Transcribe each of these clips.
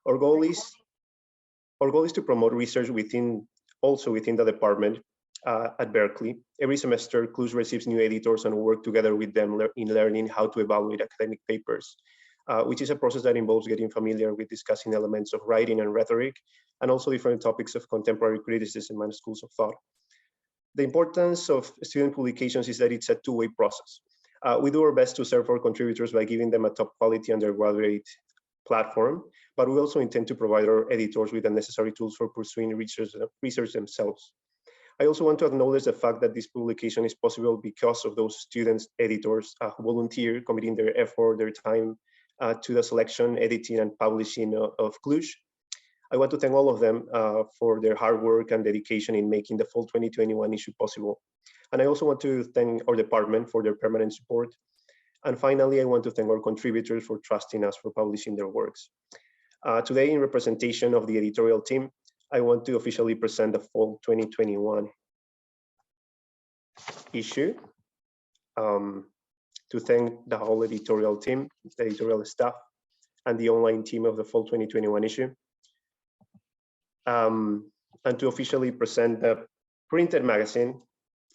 Our goal is to promote research also within the department at Berkeley. Every semester, cluj receives new editors and work together with them in learning how to evaluate academic papers, which is a process that involves getting familiar with discussing elements of writing and rhetoric, and also different topics of contemporary criticism and schools of thought. The importance of student publications is that it's a two-way process. We do our best to serve our contributors by giving them a top quality undergraduate platform, but we also intend to provide our editors with the necessary tools for pursuing research themselves. I also want to acknowledge the fact that this publication is possible because of those students, editors who volunteer, committing their effort, their time to the selection, editing, and publishing of cluj. I want to thank all of them for their hard work and dedication in making the fall 2021 issue possible. And I also want to thank our department for their permanent support. And finally, I want to thank our contributors for trusting us for publishing their works. Today, in representation of the editorial team, I want to officially present the fall 2021 issue. To thank the whole editorial team, the editorial staff, and the online team of the fall 2021 issue. And to officially present the printed magazine,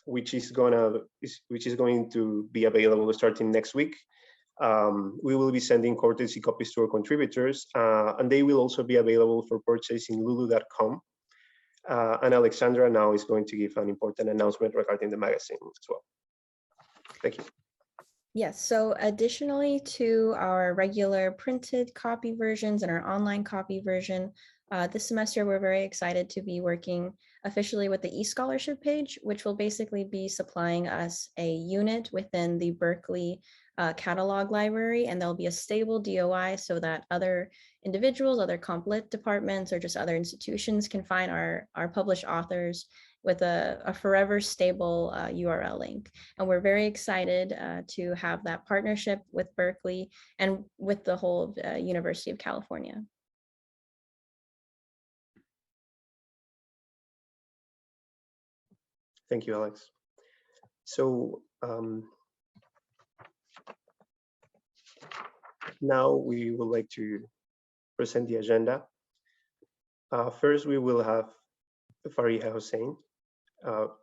which is going to be available starting next week. We will be sending courtesy copies to our contributors, and they will also be available for purchase in lulu.com. And Alexandra now is going to give an important announcement regarding the magazine as well. Thank you. Yes, so additionally to our regular printed copy versions and our online copy version, this semester we're very excited to be working officially with the eScholarship page, which will basically be supplying us a unit within the Berkeley catalog library, and there'll be a stable DOI so that other individuals, other comp lit departments, or just other institutions can find our published authors with a forever stable URL link. And we're very excited to have that partnership with Berkeley and with the whole University of California. Thank you, Alex. So now we would like to present the agenda. First, we will have Fariha Hussein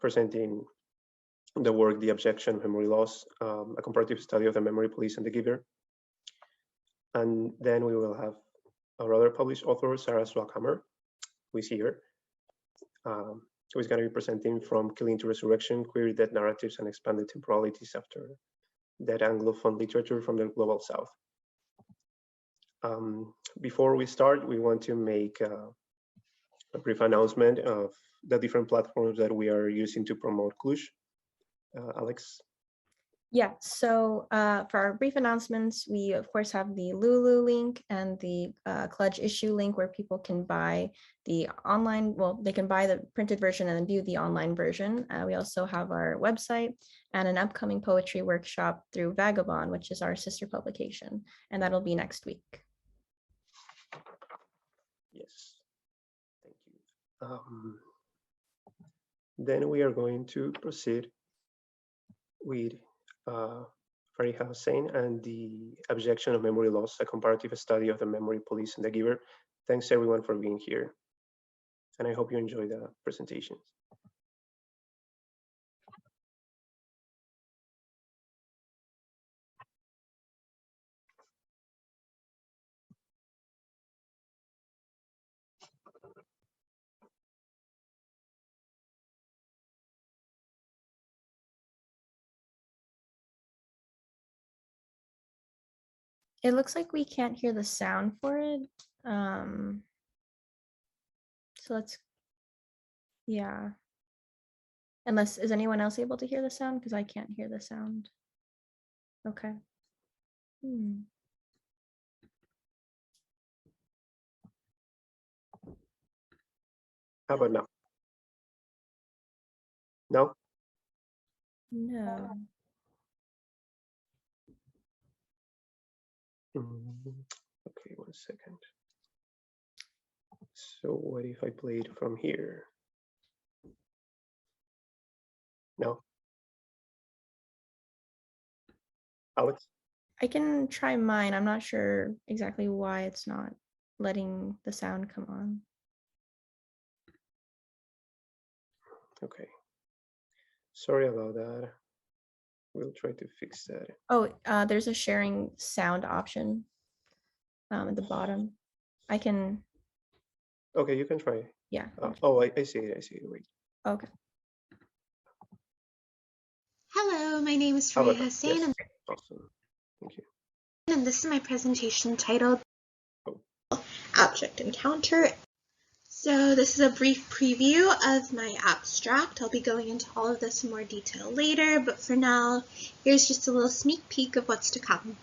presenting the work, The Objection, Memory Loss, a comparative study of the memory police and the giver. And then we will have our other published author, Sarah Swackhammer, who is here, who is going to be presenting From Killing to Resurrection, Queer Death Narratives and Expanded Temporalities After Dead Anglophone Literature from the Global South. Before we start, we want to make a brief announcement of the different platforms that we are using to promote cluj. Alex? Yeah, so for our brief announcements, we of course have the Lulu link and the cluj issue link where people can buy the online, well, they can buy the printed version and then view the online version. We also have our website and an upcoming poetry workshop through Vagabond, which is our sister publication, and that'll be next week. Yes, thank you. Then we are going to proceed with Fariha Hussein and the Objection of Memory Loss, a comparative study of the memory police and the giver. Thanks everyone for being here. And I hope you enjoy the presentations. It looks like we can't hear the sound for it. So let's, yeah. Unless, is anyone else able to hear the sound? Because I can't hear the sound. Okay. How about now? No? No. Okay, 1 second. So what if I play it from here? No? Alex? I can try mine. I'm not sure exactly why it's not letting the sound come on. Okay. Sorry about that. We'll try to fix that. Oh, there's a sharing sound option at the bottom. I can, Okay, you can try. yeah. Oh, I see it. I see it. Wait. Okay. Hello, my name is How Faria about that? Hussein, Yes. Awesome. Thank you. and this is my presentation titled Oh. Abstract Encounter. So this is a brief preview of my abstract. I'll be going into all of this in more detail later, but for now, here's just a little sneak peek of what's to come.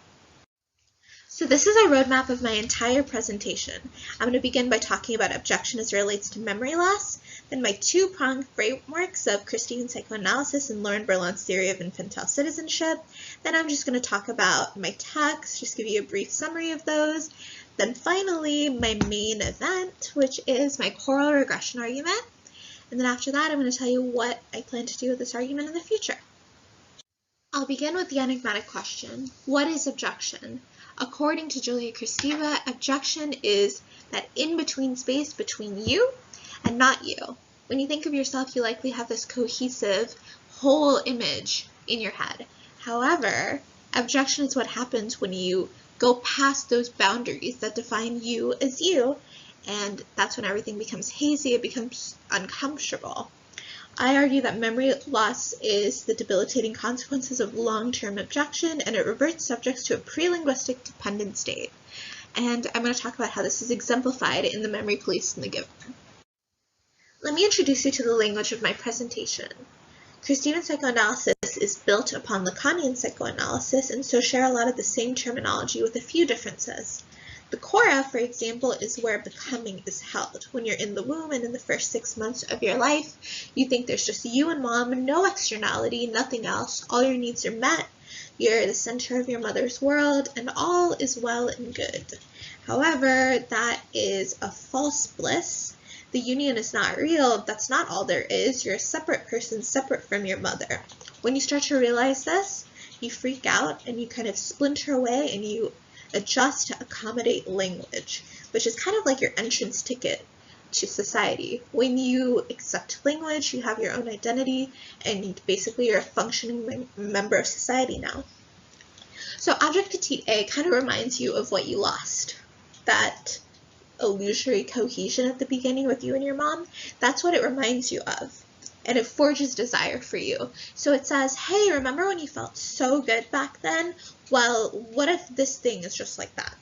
So this is a roadmap of my entire presentation. I'm going to begin by talking about abjection as it relates to memory loss, then my two-pronged frameworks of Christine psychoanalysis and Lauren Berlant's theory of infantile citizenship. Then I'm just going to talk about my text, just give you a brief summary of those. Then finally, my main event, which is my choral regression argument. And then after that, I'm going to tell you what I plan to do with this argument in the future. I'll begin with the enigmatic question. What is abjection? According to Julia Kristeva, abjection is that in-between space between you and not you. When you think of yourself, you likely have this cohesive whole image in your head. However, abjection is what happens when you go past those boundaries that define you as you, and that's when everything becomes hazy, it becomes uncomfortable. I argue that memory loss is the debilitating consequences of long-term abjection, and it reverts subjects to a pre-linguistic dependent state. And I'm going to talk about how this is exemplified in the memory police and the giver. Let me introduce you to the language of my presentation. Christine psychoanalysis is built upon Lacanian psychoanalysis, and so share a lot of the same terminology with a few differences. The chora, for example, is where becoming is held. When you're in the womb and in the first 6 months of your life, you think there's just you and mom, no externality, nothing else. All your needs are met. You're the center of your mother's world, and all is well and good. However, that is a false bliss. The union is not real. That's not all there is. You're a separate person, separate from your mother. When you start to realize this, you freak out and you kind of splinter away and you adjust to accommodate language, which is kind of like your entrance ticket to society. When you accept language, you have your own identity, and basically you're a functioning member of society now. So object petite A kind of reminds you of what you lost. That illusory cohesion at the beginning with you and your mom, that's what it reminds you of. And it forges desire for you. So it says, hey, remember when you felt so good back then? Well, what if this thing is just like that?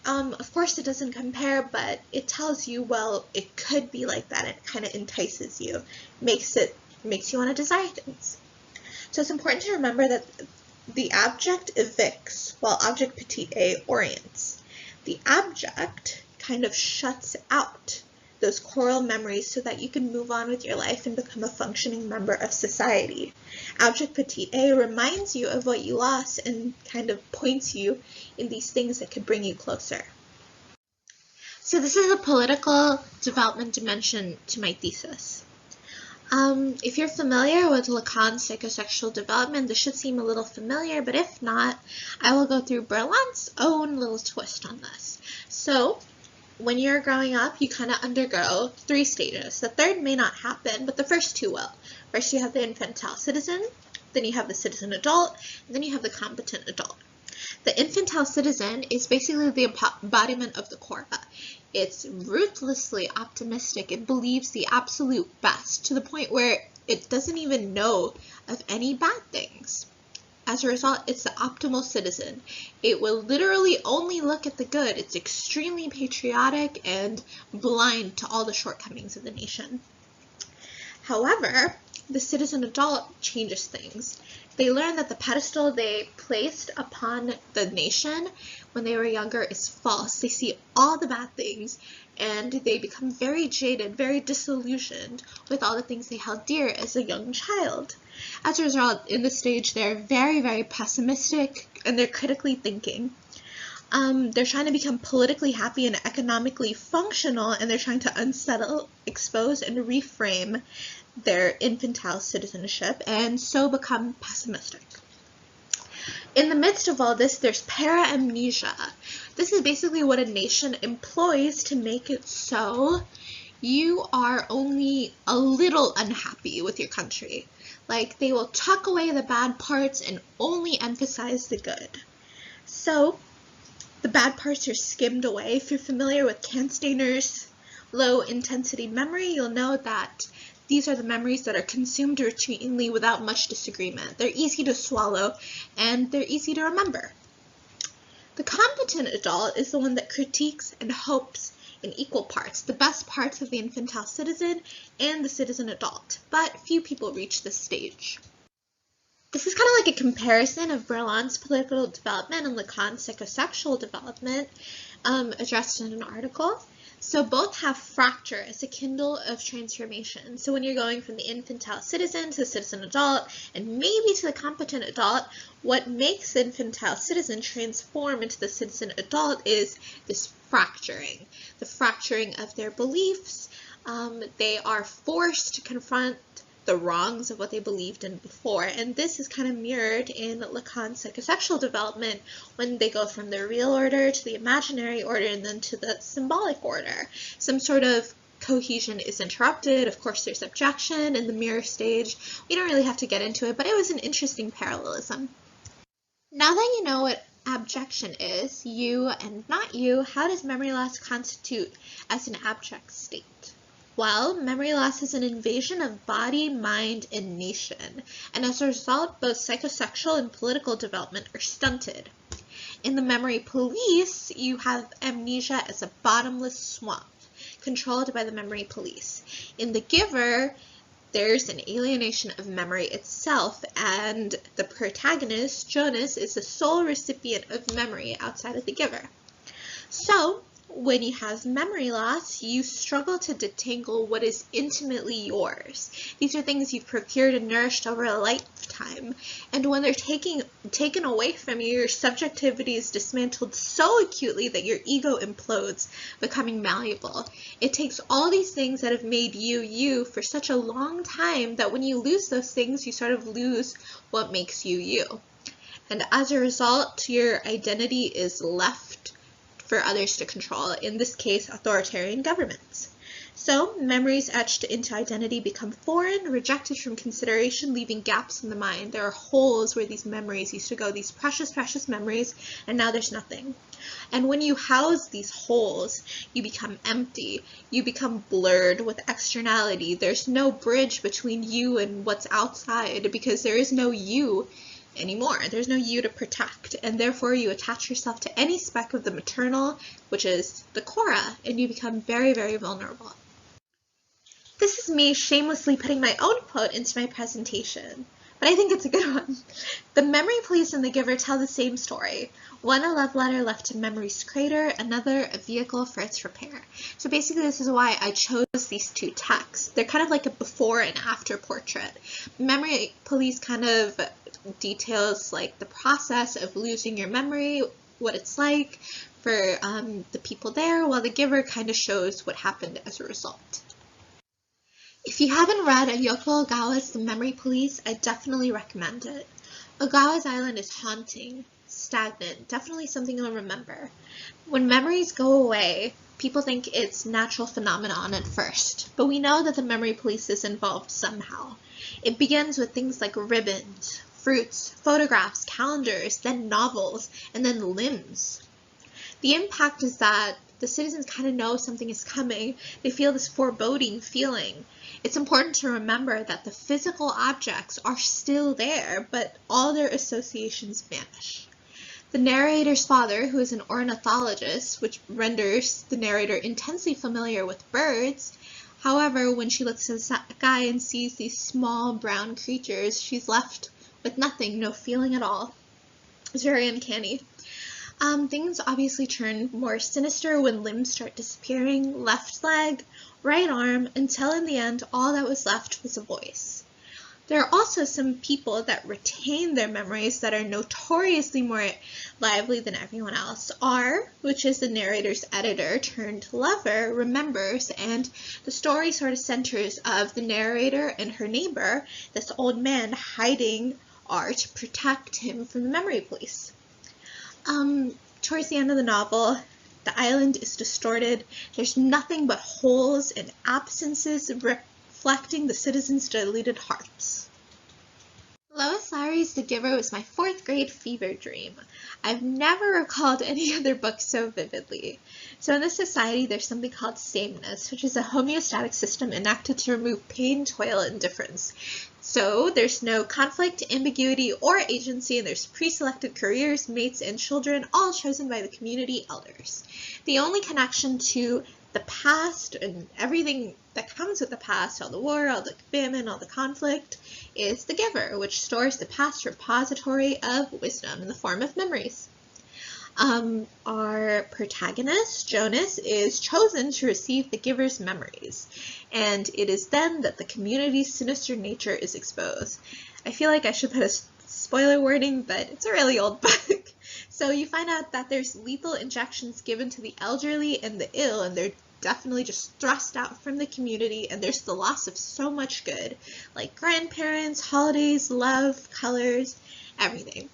Of course it doesn't compare, but it tells you, well, it could be like that. It kind of entices you, makes you want to desire things. So it's important to remember that the abject evicts while object petite A orients. The abject kind of shuts out those choral memories so that you can move on with your life and become a functioning member of society. Object petite A reminds you of what you lost and kind of points you in these things that could bring you closer. So this is a political development dimension to my thesis. If you're familiar with Lacan's psychosexual development, this should seem a little familiar, but if not, I will go through Berlant's own little twist on this. So, when you're growing up, you kind of undergo 3 stages. The third may not happen, but the first 2 will. First, you have the infantile citizen, then you have the citizen adult, and then you have the competent adult. The infantile citizen is basically the embodiment of the chora. It's ruthlessly optimistic. It believes the absolute best to the point where it doesn't even know of any bad things. As a result, it's the optimal citizen. It will literally only look at the good. It's extremely patriotic and blind to all the shortcomings of the nation. However, the citizen adult changes things. They learn that the pedestal they placed upon the nation when they were younger is false. They see all the bad things, and they become very jaded, very disillusioned with all the things they held dear as a young child. As a result, in this stage, they're very, very pessimistic, and they're critically thinking. They're trying to become politically happy and economically functional, and they're trying to unsettle, expose, and reframe their infantile citizenship, and so become pessimistic. In the midst of all this, there's paramnesia. This is basically what a nation employs to make it so you are only a little unhappy with your country. Like, they will tuck away the bad parts and only emphasize the good. So, the bad parts are skimmed away. If you're familiar with Kansteiner's low-intensity memory, you'll know that these are the memories that are consumed routinely without much disagreement. They're easy to swallow, and they're easy to remember. The competent adult is the one that critiques and hopes in equal parts the best parts of the infantile citizen and the citizen adult, but few people reach this stage. This is kind of like a comparison of Berland's political development and Lacan's psychosexual development addressed in an article. So both have fracture as a kindle of transformation. So when you're going from the infantile citizen to the citizen adult, and maybe to the competent adult, what makes the infantile citizen transform into the citizen adult is this fracturing. The fracturing of their beliefs. They are forced to confront the wrongs of what they believed in before. And this is kind of mirrored in Lacan's psychosexual development when they go from the real order to the imaginary order and then to the symbolic order. Some sort of cohesion is interrupted. Of course, there's objection in the mirror stage. We don't really have to get into it, but it was an interesting parallelism. Now that you know what abjection is, you and not you, how does memory loss constitute as an abject state? Well, memory loss is an invasion of body, mind, and nation, and as a result, both psychosexual and political development are stunted. In the memory police, you have amnesia as a bottomless swamp, controlled by the memory police. In the giver, there's an alienation of memory itself, and the protagonist, Jonas, is the sole recipient of memory outside of the giver. So, when you have memory loss, you struggle to detangle what is intimately yours. These are things you've procured and nourished over a lifetime. And when they're taken away from you, your subjectivity is dismantled so acutely that your ego implodes, becoming malleable. It takes all these things that have made you you for such a long time that when you lose those things, you sort of lose what makes you you. And as a result, your identity is left for others to control, in this case, authoritarian governments. So, memories etched into identity become foreign, rejected from consideration, leaving gaps in the mind. There are holes where these memories used to go, these precious, precious memories, and now there's nothing. And when you house these holes, you become empty. You become blurred with externality. There's no bridge between you and what's outside because there is no you anymore. There's no you to protect, and therefore you attach yourself to any speck of the maternal, which is the cora, and you become very, very vulnerable. This is me shamelessly putting my own quote into my presentation, but I think it's a good one. The memory police and the giver tell the same story. One a love letter left to memory's crater, another a vehicle for its repair. So basically this is why I chose these two texts. They're kind of like a before and after portrait. Memory police kind of details like the process of losing your memory, what it's like for the people there, while the giver kind of shows what happened as a result. If you haven't read Yoko Ogawa's The Memory Police, I definitely recommend it. Ogawa's island is haunting, stagnant, definitely something you'll remember. When memories go away, people think it's natural phenomenon at first, but we know that the memory police is involved somehow. It begins with things like ribbons, fruits, photographs, calendars, then novels, and then limbs. The impact is that the citizens kind of know something is coming. They feel this foreboding feeling. It's important to remember that the physical objects are still there, but all their associations vanish. The narrator's father, who is an ornithologist, which renders the narrator intensely familiar with birds, however, when she looks at the sky and sees these small brown creatures, she's left with nothing, no feeling at all. It's very uncanny. Things obviously turn more sinister when limbs start disappearing, left leg, right arm, until in the end all that was left was a voice. There are also some people that retain their memories that are notoriously more lively than everyone else. R, which is the narrator's editor turned lover, remembers, and the story sort of centers of the narrator and her neighbor, this old man hiding are to protect him from the memory police. Towards the end of the novel, the island is distorted. There's nothing but holes and absences reflecting the citizens' diluted hearts. Lois Lowry's The Giver was my 4th grade fever dream. I've never recalled any other book so vividly. So in this society, there's something called sameness, which is a homeostatic system enacted to remove pain, toil, and difference. So there's no conflict, ambiguity, or agency, and there's pre-selected careers, mates, and children, all chosen by the community elders. The only connection to the past and everything that comes with the past, all the war, all the famine, all the conflict, is the giver, which stores the past repository of wisdom in the form of memories. Our protagonist, Jonas, is chosen to receive the giver's memories, and it is then that the community's sinister nature is exposed. I feel like I should put a spoiler warning, but it's a really old book. So you find out that there's lethal injections given to the elderly and the ill, and they're definitely just thrust out from the community, and there's the loss of so much good, like grandparents, holidays, love, colors, everything.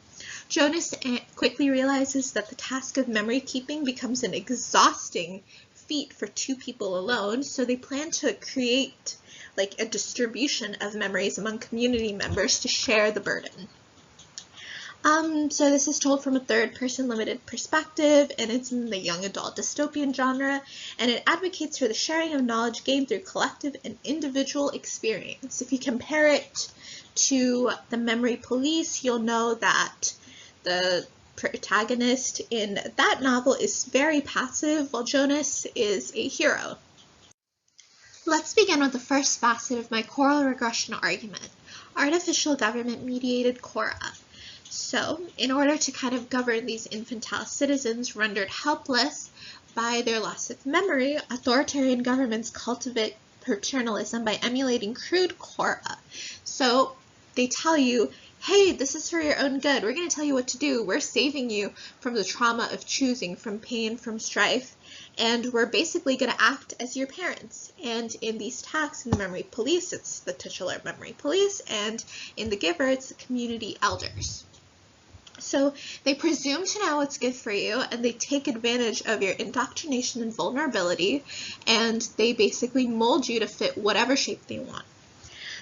Jonas quickly realizes that the task of memory keeping becomes an exhausting feat for 2 people alone, so they plan to create like a distribution of memories among community members to share the burden. So this is told from a third-person limited perspective, and it's in the young adult dystopian genre, and it advocates for the sharing of knowledge gained through collective and individual experience. If you compare it to the memory police, you'll know that the protagonist in that novel is very passive, while Jonas is a hero. Let's begin with the first facet of my choral regression argument, artificial government-mediated Cora. So, in order to kind of govern these infantile citizens rendered helpless by their loss of memory, authoritarian governments cultivate paternalism by emulating crude Cora. So, they tell you, hey, this is for your own good. We're going to tell you what to do. We're saving you from the trauma of choosing, from pain, from strife, and we're basically going to act as your parents. And in these tasks, in the memory police, it's the titular memory police, and in the giver, it's the community elders. So they presume to know what's good for you, and they take advantage of your indoctrination and vulnerability, and they basically mold you to fit whatever shape they want.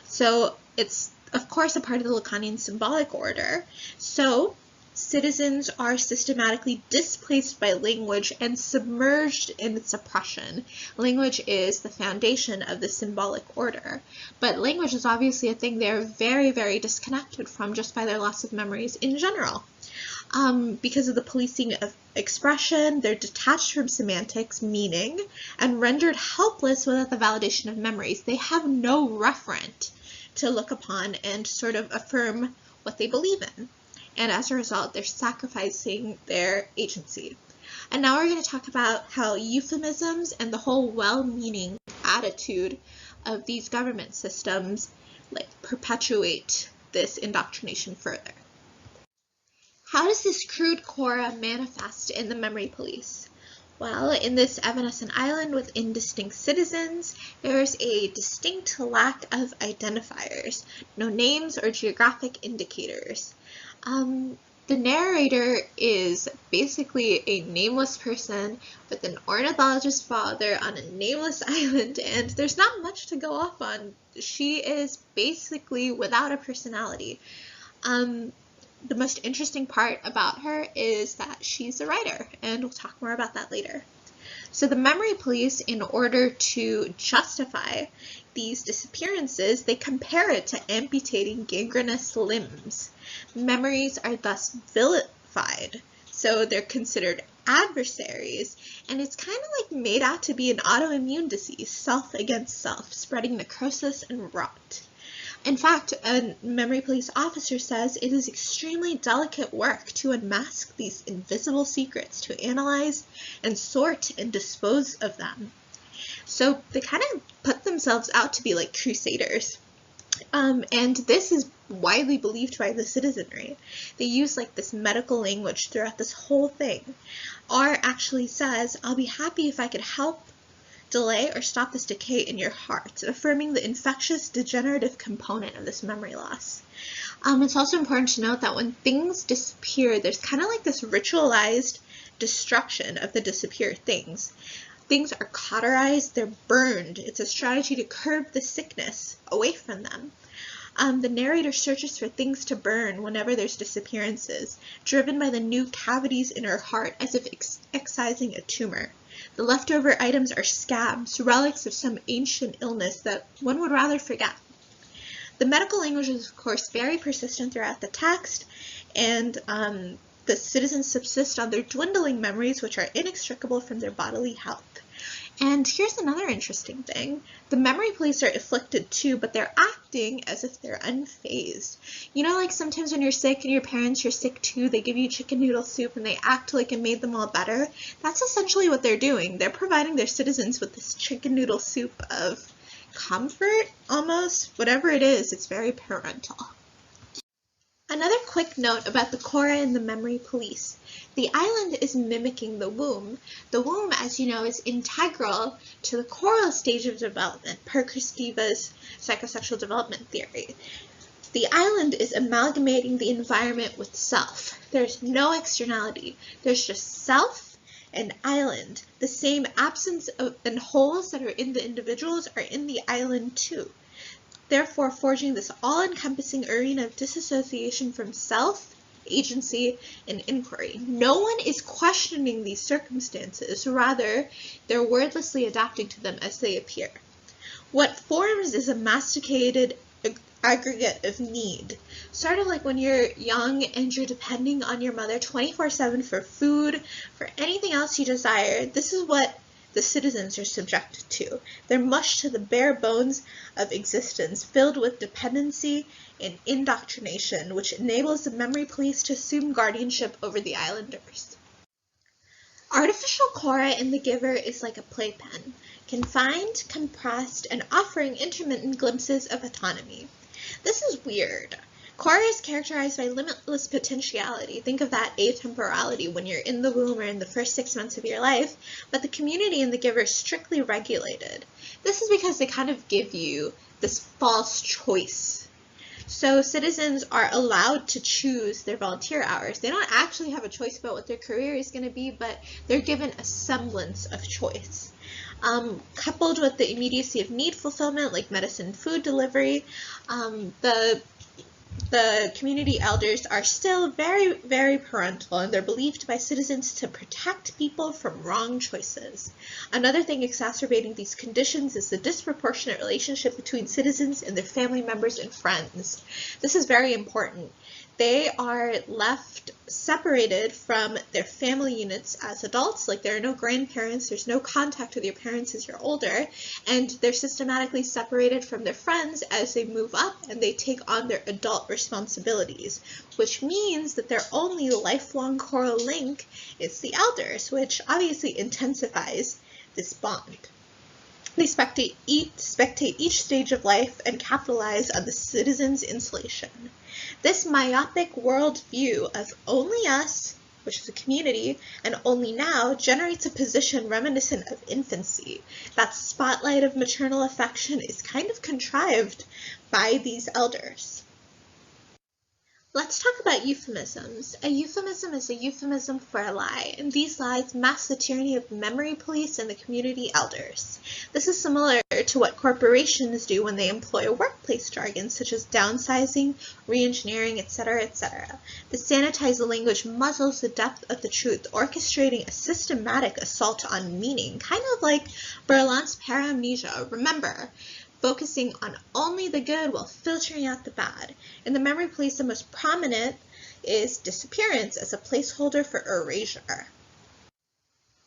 So it's, of course, a part of the Lacanian symbolic order. So citizens are systematically displaced by language and submerged in its oppression. Language is the foundation of the symbolic order, but language is obviously a thing they're very, very disconnected from just by their loss of memories in general. Because of the policing of expression, they're detached from semantics, meaning, and rendered helpless without the validation of memories. They have no referent to look upon and sort of affirm what they believe in. And as a result, they're sacrificing their agency. And now we're going to talk about how euphemisms and the whole well-meaning attitude of these government systems perpetuate this indoctrination further. How does this crude Cora manifest in the memory police? Well, in this evanescent island with indistinct citizens, there's a distinct lack of identifiers, no names or geographic indicators. The narrator is basically a nameless person with an ornithologist father on a nameless island, and there's not much to go off on. She is basically without a personality. The most interesting part about her is that she's a writer, and we'll talk more about that later. So the memory police, in order to justify these disappearances, they compare it to amputating gangrenous limbs. Memories are thus vilified, so they're considered adversaries, and it's kind of like made out to be an autoimmune disease, self against self, spreading necrosis and rot. In fact, a memory police officer says it is extremely delicate work to unmask these invisible secrets, to analyze and sort and dispose of them. So they kind of put themselves out to be like crusaders. And this is widely believed by the citizenry. They use like this medical language throughout this whole thing. R actually says, "I'll be happy if I could help delay or stop this decay in your heart," affirming the infectious degenerative component of this memory loss. It's also important to note that when things disappear, there's kind of like this ritualized destruction of the disappeared things. Things are cauterized, they're burned. It's a strategy to curb the sickness away from them. The narrator searches for things to burn whenever there's disappearances, driven by the new cavities in her heart as if excising a tumor. The leftover items are scabs, relics of some ancient illness that one would rather forget. The medical language is, of course, very persistent throughout the text, and the citizens subsist on their dwindling memories, which are inextricable from their bodily health. And here's another interesting thing. The memory police are afflicted too, but they're acting as if they're unfazed. You know, like sometimes when you're sick and your parents are sick too, they give you chicken noodle soup and they act like it made them all better. That's essentially what they're doing. They're providing their citizens with this chicken noodle soup of comfort, almost. Whatever it is, it's very parental. Another quick note about the Cora and the memory police. The island is mimicking the womb. The womb, as you know, is integral to the choral stage of development, per Kristeva's psychosexual development theory. The island is amalgamating the environment with self. There's no externality. There's just self and island. The same absence of and holes that are in the individuals are in the island too. Therefore, forging this all-encompassing arena of disassociation from self, agency, and inquiry. No one is questioning these circumstances. Rather, they're wordlessly adapting to them as they appear. What forms is a masticated aggregate of need. Sort of like when you're young and you're depending on your mother 24/7 for food, for anything else you desire. This is what the citizens are subjected to. They're mushed to the bare bones of existence, filled with dependency and indoctrination, which enables the memory police to assume guardianship over the islanders. Artificial Cora in The Giver is like a playpen, confined, compressed, and offering intermittent glimpses of autonomy. This is weird. Cora is characterized by limitless potentiality. Think of that atemporality when you're in the womb or in the first 6 months of your life, but the community in The Giver is strictly regulated. This is because they kind of give you this false choice. So citizens are allowed to choose their volunteer hours. They don't actually have a choice about what their career is going to be, but they're given a semblance of choice. Coupled with the immediacy of need fulfillment, like medicine, food delivery, the community elders are still very, very parental, and they're believed by citizens to protect people from wrong choices. Another thing exacerbating these conditions is the disproportionate relationship between citizens and their family members and friends. This is very important. They are left separated from their family units as adults, like there are no grandparents, there's no contact with your parents as you're older, and they're systematically separated from their friends as they move up and they take on their adult responsibilities, which means that their only lifelong choral link is the elders, which obviously intensifies this bond. They spectate each stage of life and capitalize on the citizens' insulation. This myopic worldview of only us, which is a community, and only now generates a position reminiscent of infancy. That spotlight of maternal affection is kind of contrived by these elders. Let's talk about euphemisms. A euphemism is a euphemism for a lie, and these lies mask the tyranny of the memory police and the community elders. This is similar to what corporations do when they employ workplace jargon, such as downsizing, re-engineering, etc., etc. The sanitized language muzzles the depth of the truth, orchestrating a systematic assault on meaning, kind of like Berlant's paramnesia. Remember, focusing on only the good while filtering out the bad. In the memory police, the most prominent is disappearance as a placeholder for erasure.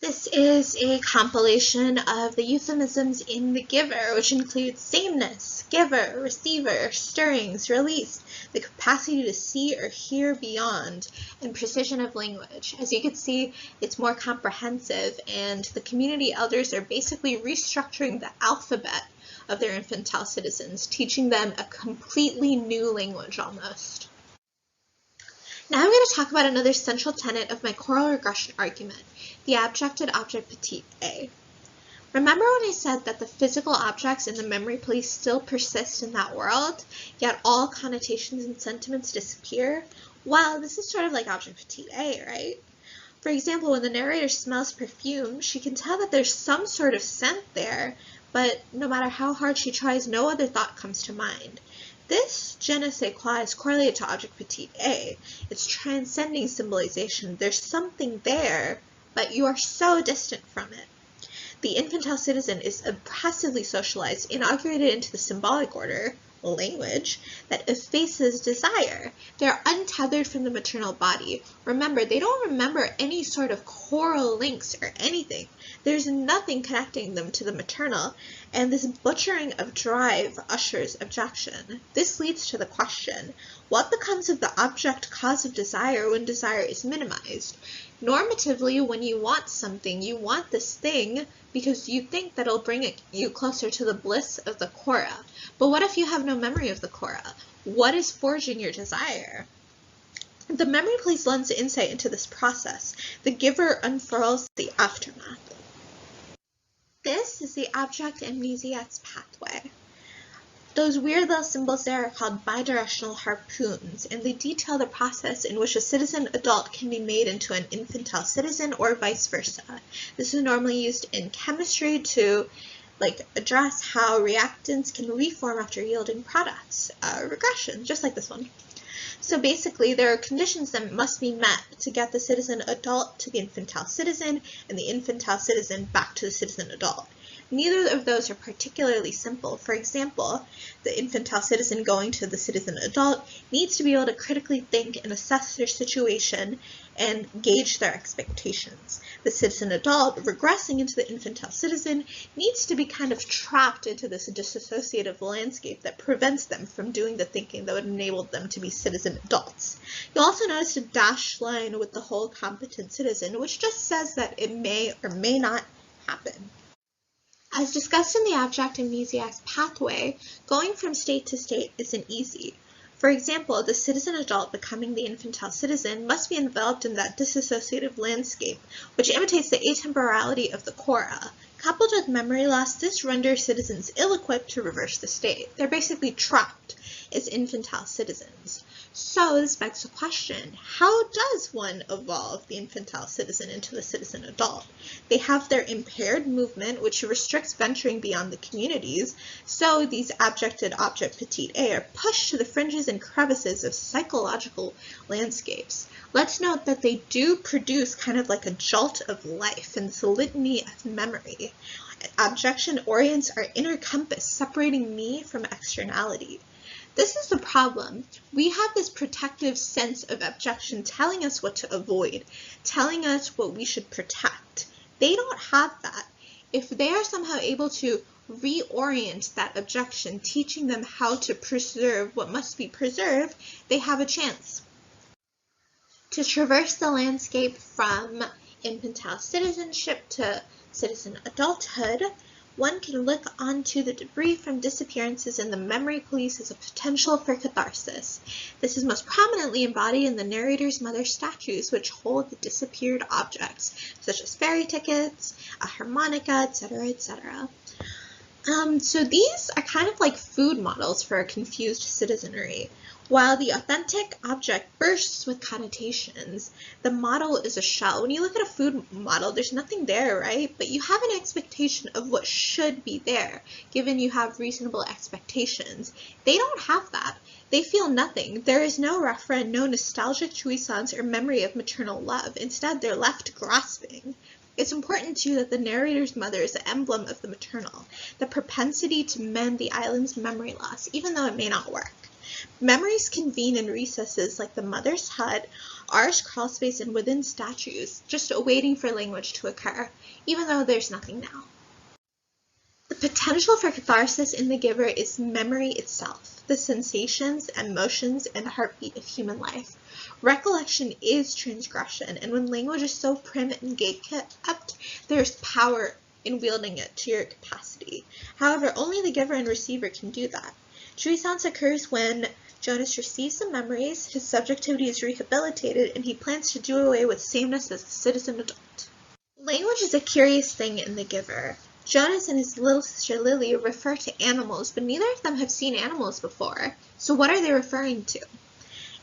This is a compilation of the euphemisms in The Giver, which includes sameness, giver, receiver, stirrings, release, the capacity to see or hear beyond, and precision of language. As you can see, it's more comprehensive, and the community elders are basically restructuring the alphabet of their infantile citizens, teaching them a completely new language almost. Now I'm going to talk about another central tenet of my choral regression argument, the abjected object petit a. Remember when I said that the physical objects in the memory police still persist in that world, yet all connotations and sentiments disappear? Well, this is sort of like object petite A, right? For example, when the narrator smells perfume, she can tell that there's some sort of scent there, but no matter how hard she tries, no other thought comes to mind. This je ne sais quoi is correlated to object petite A. It's transcending symbolization. There's something there, but you are so distant from it. The infantile citizen is oppressively socialized, inaugurated into the symbolic order, language, that effaces desire. They're untethered from the maternal body. Remember, they don't remember any sort of choral links or anything. There's nothing connecting them to the maternal, and this butchering of drive ushers objection. This leads to the question, what becomes of the object cause of desire when desire is minimized? Normatively, when you want something, you want this thing because you think that it'll bring you closer to the bliss of the Cora. But what if you have no memory of the Cora? What is forging your desire? The memory police lends insight into this process. The giver unfurls the aftermath. This is the abstract amnesiac's pathway. Those weird little symbols there are called bidirectional harpoons, and they detail the process in which a citizen adult can be made into an infantile citizen or vice versa. This is normally used in chemistry to address how reactants can reform after yielding products, regression, just like this one. So basically, there are conditions that must be met to get the citizen adult to the infantile citizen and the infantile citizen back to the citizen adult. Neither of those are particularly simple. For example, the infantile citizen going to the citizen adult needs to be able to critically think and assess their situation and gauge their expectations. The citizen adult regressing into the infantile citizen needs to be kind of trapped into this dissociative landscape that prevents them from doing the thinking that would enable them to be citizen adults. You'll also notice a dashed line with the whole competent citizen, which just says that it may or may not happen. As discussed in the abstract amnesiac's pathway, going from state to state isn't easy. For example, the citizen adult becoming the infantile citizen must be enveloped in that dissociative landscape, which imitates the atemporality of the Cora. Coupled with memory loss, this renders citizens ill-equipped to reverse the state. They're basically trapped as infantile citizens. So this begs the question, how does one evolve the infantile citizen into the citizen adult? They have their impaired movement, which restricts venturing beyond the communities, so these abjected object petite A are pushed to the fringes and crevices of psychological landscapes. Let's note that they do produce kind of like a jolt of life in this litany of memory. Abjection orients our inner compass, separating me from externality. This is the problem. We have this protective sense of abjection telling us what to avoid, telling us what we should protect. They don't have that. If they are somehow able to reorient that abjection, teaching them how to preserve what must be preserved, they have a chance. To traverse the landscape from infantile citizenship to citizen adulthood, one can look onto the debris from disappearances in the memory police as a potential for catharsis. This is most prominently embodied in the narrator's mother statues, which hold the disappeared objects, such as ferry tickets, a harmonica, etc., etc. So these are kind of like food models for a confused citizenry. While the authentic object bursts with connotations, the model is a shell. When you look at a food model, there's nothing there, right? But you have an expectation of what should be there, given you have reasonable expectations. They don't have that. They feel nothing. There is no referent, no nostalgic jouissance or memory of maternal love. Instead, they're left grasping. It's important, too, that the narrator's mother is the emblem of the maternal, the propensity to mend the island's memory loss, even though it may not work. Memories convene in recesses like the mother's hut, R's crawlspace, and within statues, just waiting for language to occur, even though there's nothing now. The potential for catharsis in the giver is memory itself, the sensations, emotions, and heartbeat of human life. Recollection is transgression, and when language is so prim and gate-kept, there's power in wielding it to your capacity. However, only the giver and receiver can do that. Jouissance occurs when Jonas receives the memories, his subjectivity is rehabilitated, and he plans to do away with sameness as a citizen adult. Language is a curious thing in the giver. Jonas and his little sister Lily refer to animals, but neither of them have seen animals before. So what are they referring to?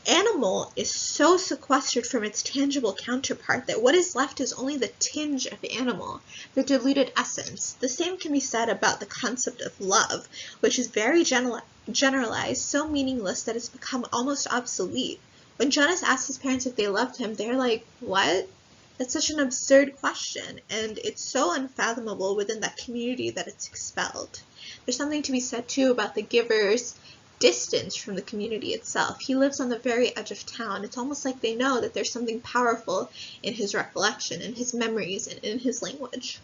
Animal is so sequestered from its tangible counterpart that what is left is only the tinge of animal, the diluted essence. The same can be said about the concept of love, which is very generalized, so meaningless that it's become almost obsolete. When Jonas asks his parents if they loved him, they're like, what? That's such an absurd question, and it's so unfathomable within that community that it's expelled. There's something to be said, too, about the giver's distance from the community itself. He lives on the very edge of town. It's almost like they know that there's something powerful in his recollection, in his memories, and in his language.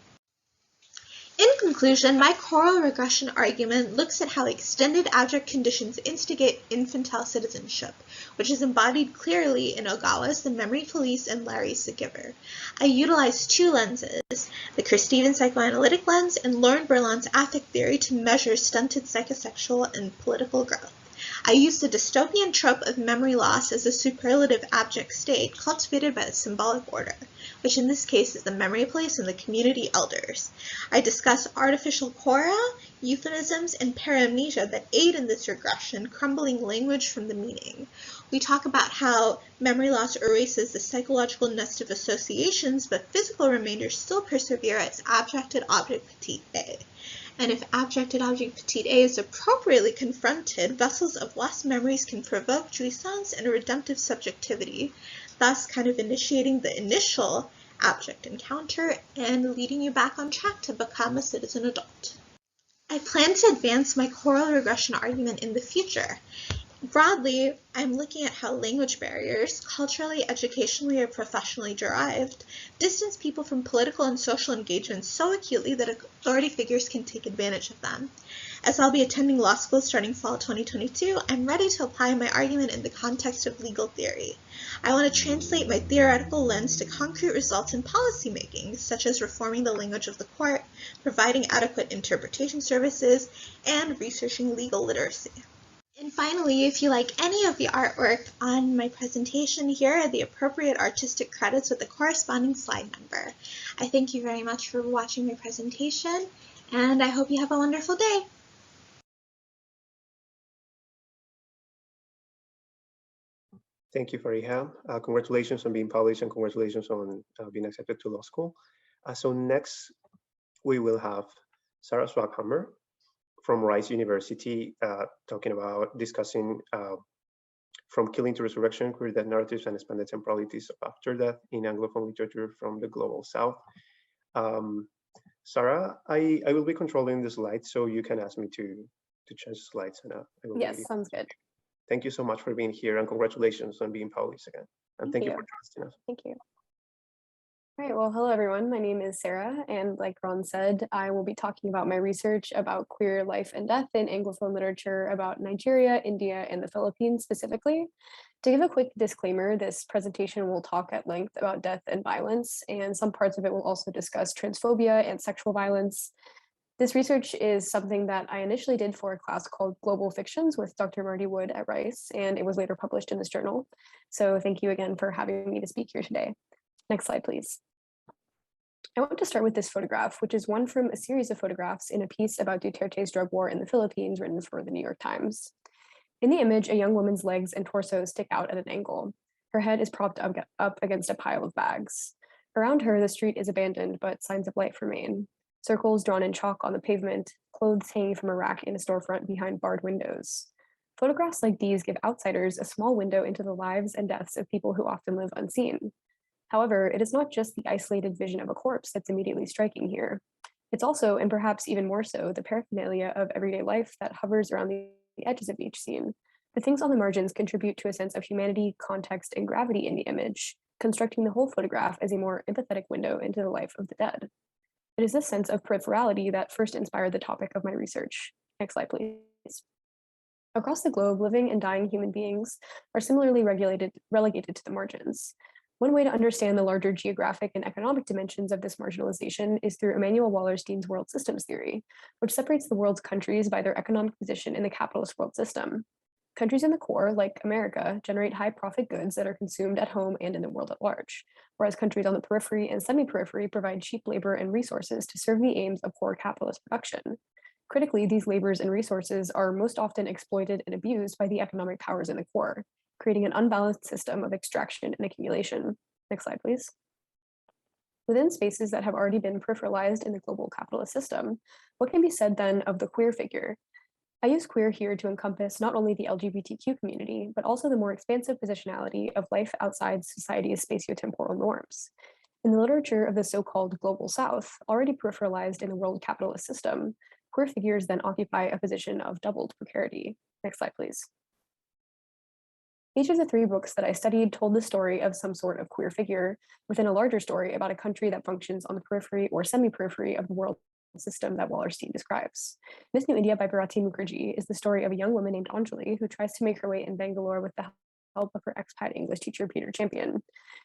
In conclusion, my choral regression argument looks at how extended abject conditions instigate infantile citizenship, which is embodied clearly in Ogawa's The Memory Police and Larry's The Giver. I utilize two lenses, the Christine psychoanalytic lens and Lauren Berlant's affect theory, to measure stunted psychosexual and political growth. I use the dystopian trope of memory loss as a superlative abject state cultivated by the symbolic order, which in this case is the memory police and the community elders. I discuss artificial chora, euphemisms, and paramnesia that aid in this regression, crumbling language from the meaning. We talk about how memory loss erases the psychological nest of associations, but physical remainders still persevere as abjected object petite A. And if abjected object petite A is appropriately confronted, vessels of lost memories can provoke jouissance and redemptive subjectivity, thus kind of initiating the initial abject encounter and leading you back on track to become a citizen adult. I plan to advance my choral regression argument in the future. Broadly, I'm looking at how language barriers, culturally, educationally, or professionally derived, distance people from political and social engagements so acutely that authority figures can take advantage of them. As I'll be attending law school starting fall 2022, I'm ready to apply my argument in the context of legal theory. I want to translate my theoretical lens to concrete results in policymaking, such as reforming the language of the court, providing adequate interpretation services, and researching legal literacy. And finally, if you like any of the artwork on my presentation, here are the appropriate artistic credits with the corresponding slide number. I thank you very much for watching my presentation, and I hope you have a wonderful day. Thank you, Fariha. Congratulations on being published and congratulations on being accepted to law school. So next, we will have Sarah Swaghammer from Rice University discussing From Killing to Resurrection, Queer Death Narratives and Expanded Temporalities of After Death in Anglophone Literature from the Global South. Sarah, I will be controlling the slides, so you can ask me to change the slides. And I will yes, sounds good. Thank you so much for being here, and congratulations on being published again. And thank you for trusting us. Thank you. All right, well, hello everyone. My name is Sarah, and like Ron said, I will be talking about my research about queer life and death in Anglophone literature about Nigeria, India, and the Philippines specifically. To give a quick disclaimer, this presentation will talk at length about death and violence, and some parts of it will also discuss transphobia and sexual violence. This research is something that I initially did for a class called Global Fictions with Dr. Marty Wood at Rice, and it was later published in this journal. So thank you again for having me to speak here today. Next slide, please. I want to start with this photograph, which is one from a series of photographs in a piece about Duterte's drug war in the Philippines written for the New York Times. In the image, a young woman's legs and torso stick out at an angle. Her head is propped up against a pile of bags. Around her, the street is abandoned, but signs of life remain. Circles drawn in chalk on the pavement, clothes hanging from a rack in a storefront behind barred windows. Photographs like these give outsiders a small window into the lives and deaths of people who often live unseen. However, it is not just the isolated vision of a corpse that's immediately striking here. It's also, and perhaps even more so, the paraphernalia of everyday life that hovers around the edges of each scene. The things on the margins contribute to a sense of humanity, context, and gravity in the image, constructing the whole photograph as a more empathetic window into the life of the dead. It is this sense of peripherality that first inspired the topic of my research. Next slide, please. Across the globe, living and dying human beings are similarly relegated to the margins. One way to understand the larger geographic and economic dimensions of this marginalization is through Emanuel Wallerstein's world systems theory, which separates the world's countries by their economic position in the capitalist world system. Countries in the core, like America, generate high profit goods that are consumed at home and in the world at large, whereas countries on the periphery and semi-periphery provide cheap labor and resources to serve the aims of core capitalist production. Critically, these labors and resources are most often exploited and abused by the economic powers in the core, creating an unbalanced system of extraction and accumulation. Next slide, please. Within spaces that have already been peripheralized in the global capitalist system, what can be said then of the queer figure? I use queer here to encompass not only the LGBTQ community, but also the more expansive positionality of life outside society's spatiotemporal norms. In the literature of the so-called Global South, already peripheralized in the world capitalist system, queer figures then occupy a position of doubled precarity. Next slide, please. Each of the three books that I studied told the story of some sort of queer figure within a larger story about a country that functions on the periphery or semi-periphery of the world system that Wallerstein describes. Miss New India by Bharati Mukherjee is the story of a young woman named Anjali who tries to make her way in Bangalore with the help of her expat English teacher, Peter Champion.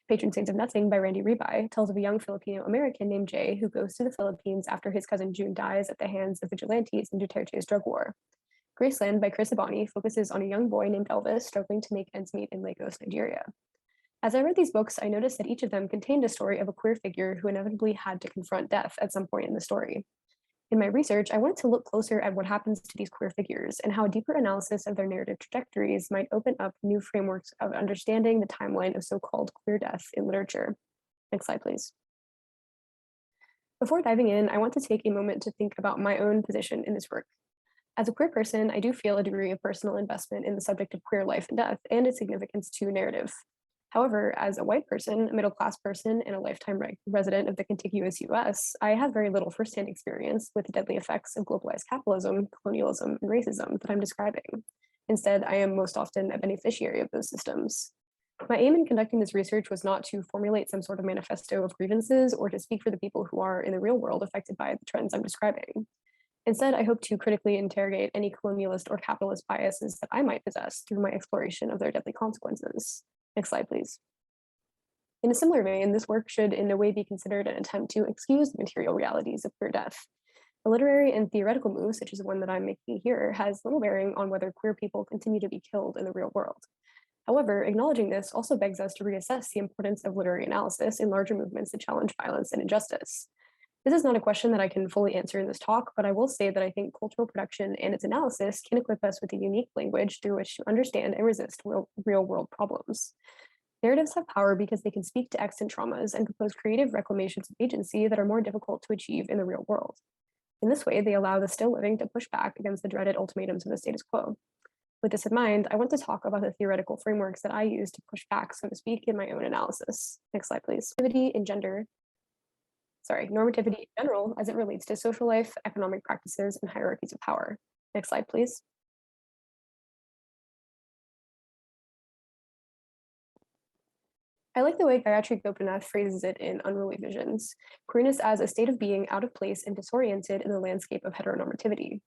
Patron Saints of Nothing by Randy Rebai tells of a young Filipino-American named Jay who goes to the Philippines after his cousin June dies at the hands of vigilantes in Duterte's drug war. Graceland by Chris Abani focuses on a young boy named Elvis struggling to make ends meet in Lagos, Nigeria. As I read these books, I noticed that each of them contained a story of a queer figure who inevitably had to confront death at some point in the story. In my research, I wanted to look closer at what happens to these queer figures and how a deeper analysis of their narrative trajectories might open up new frameworks of understanding the timeline of so-called queer death in literature. Next slide, please. Before diving in, I want to take a moment to think about my own position in this work. As a queer person, I do feel a degree of personal investment in the subject of queer life and death and its significance to narrative. However, as a white person, a middle-class person, and a lifetime resident of the contiguous US, I have very little firsthand experience with the deadly effects of globalized capitalism, colonialism, and racism that I'm describing. Instead, I am most often a beneficiary of those systems. My aim in conducting this research was not to formulate some sort of manifesto of grievances or to speak for the people who are in the real world affected by the trends I'm describing. Instead, I hope to critically interrogate any colonialist or capitalist biases that I might possess through my exploration of their deadly consequences. Next slide, please. In a similar vein, this work should in no way be considered an attempt to excuse the material realities of queer death. A literary and theoretical move, such as the one that I'm making here, has little bearing on whether queer people continue to be killed in the real world. However, acknowledging this also begs us to reassess the importance of literary analysis in larger movements that challenge violence and injustice. This is not a question that I can fully answer in this talk, but I will say that I think cultural production and its analysis can equip us with a unique language through which to understand and resist real-world problems. Narratives have power because they can speak to extant traumas and propose creative reclamations of agency that are more difficult to achieve in the real world. In this way, they allow the still living to push back against the dreaded ultimatums of the status quo. With this in mind, I want to talk about the theoretical frameworks that I use to push back, so to speak, in my own analysis. Next slide, please. Normativity in general as it relates to social life, economic practices, and hierarchies of power. Next slide, please. I like the way Gayatri Gopinath phrases it in Unruly Visions, queerness as a state of being out of place and disoriented in the landscape of heteronormativity.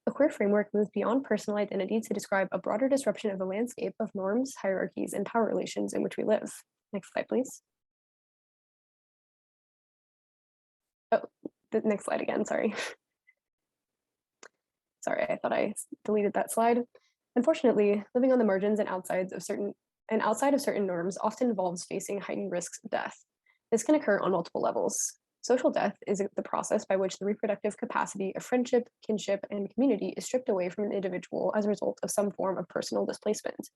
A queer framework moves beyond personal identity to describe a broader disruption of the landscape of norms, hierarchies, and power relations in which we live. Next slide, please. Oh, the next slide again, sorry. Sorry, I thought I deleted that slide. Unfortunately, living on the margins and outside of certain norms often involves facing heightened risks of death. This can occur on multiple levels. Social death is the process by which the reproductive capacity of friendship, kinship, and community is stripped away from an individual as a result of some form of personal displacement.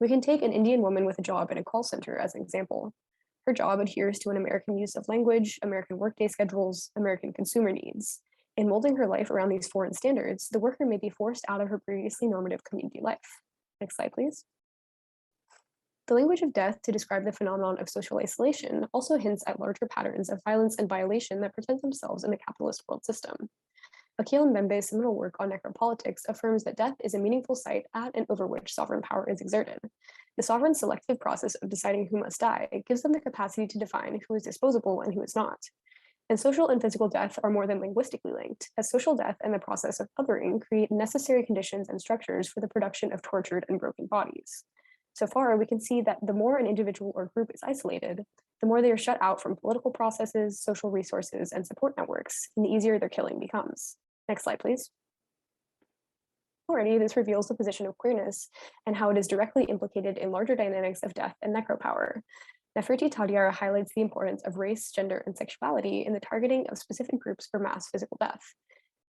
We can take an Indian woman with a job in a call center as an example. Her job adheres to an American use of language, American workday schedules, American consumer needs. In molding her life around these foreign standards, the worker may be forced out of her previously normative community life. Next slide, please. The language of death to describe the phenomenon of social isolation also hints at larger patterns of violence and violation that present themselves in the capitalist world system. Akhil Mbembe's seminal work on necropolitics affirms that death is a meaningful site at and over which sovereign power is exerted. The sovereign's selective process of deciding who must die gives them the capacity to define who is disposable and who is not. And social and physical death are more than linguistically linked, as social death and the process of othering create necessary conditions and structures for the production of tortured and broken bodies. So far, we can see that the more an individual or group is isolated, the more they are shut out from political processes, social resources, and support networks, and the easier their killing becomes. Next slide, please. Already, this reveals the position of queerness and how it is directly implicated in larger dynamics of death and necropower. Nefertiti Tadiara highlights the importance of race, gender, and sexuality in the targeting of specific groups for mass physical death.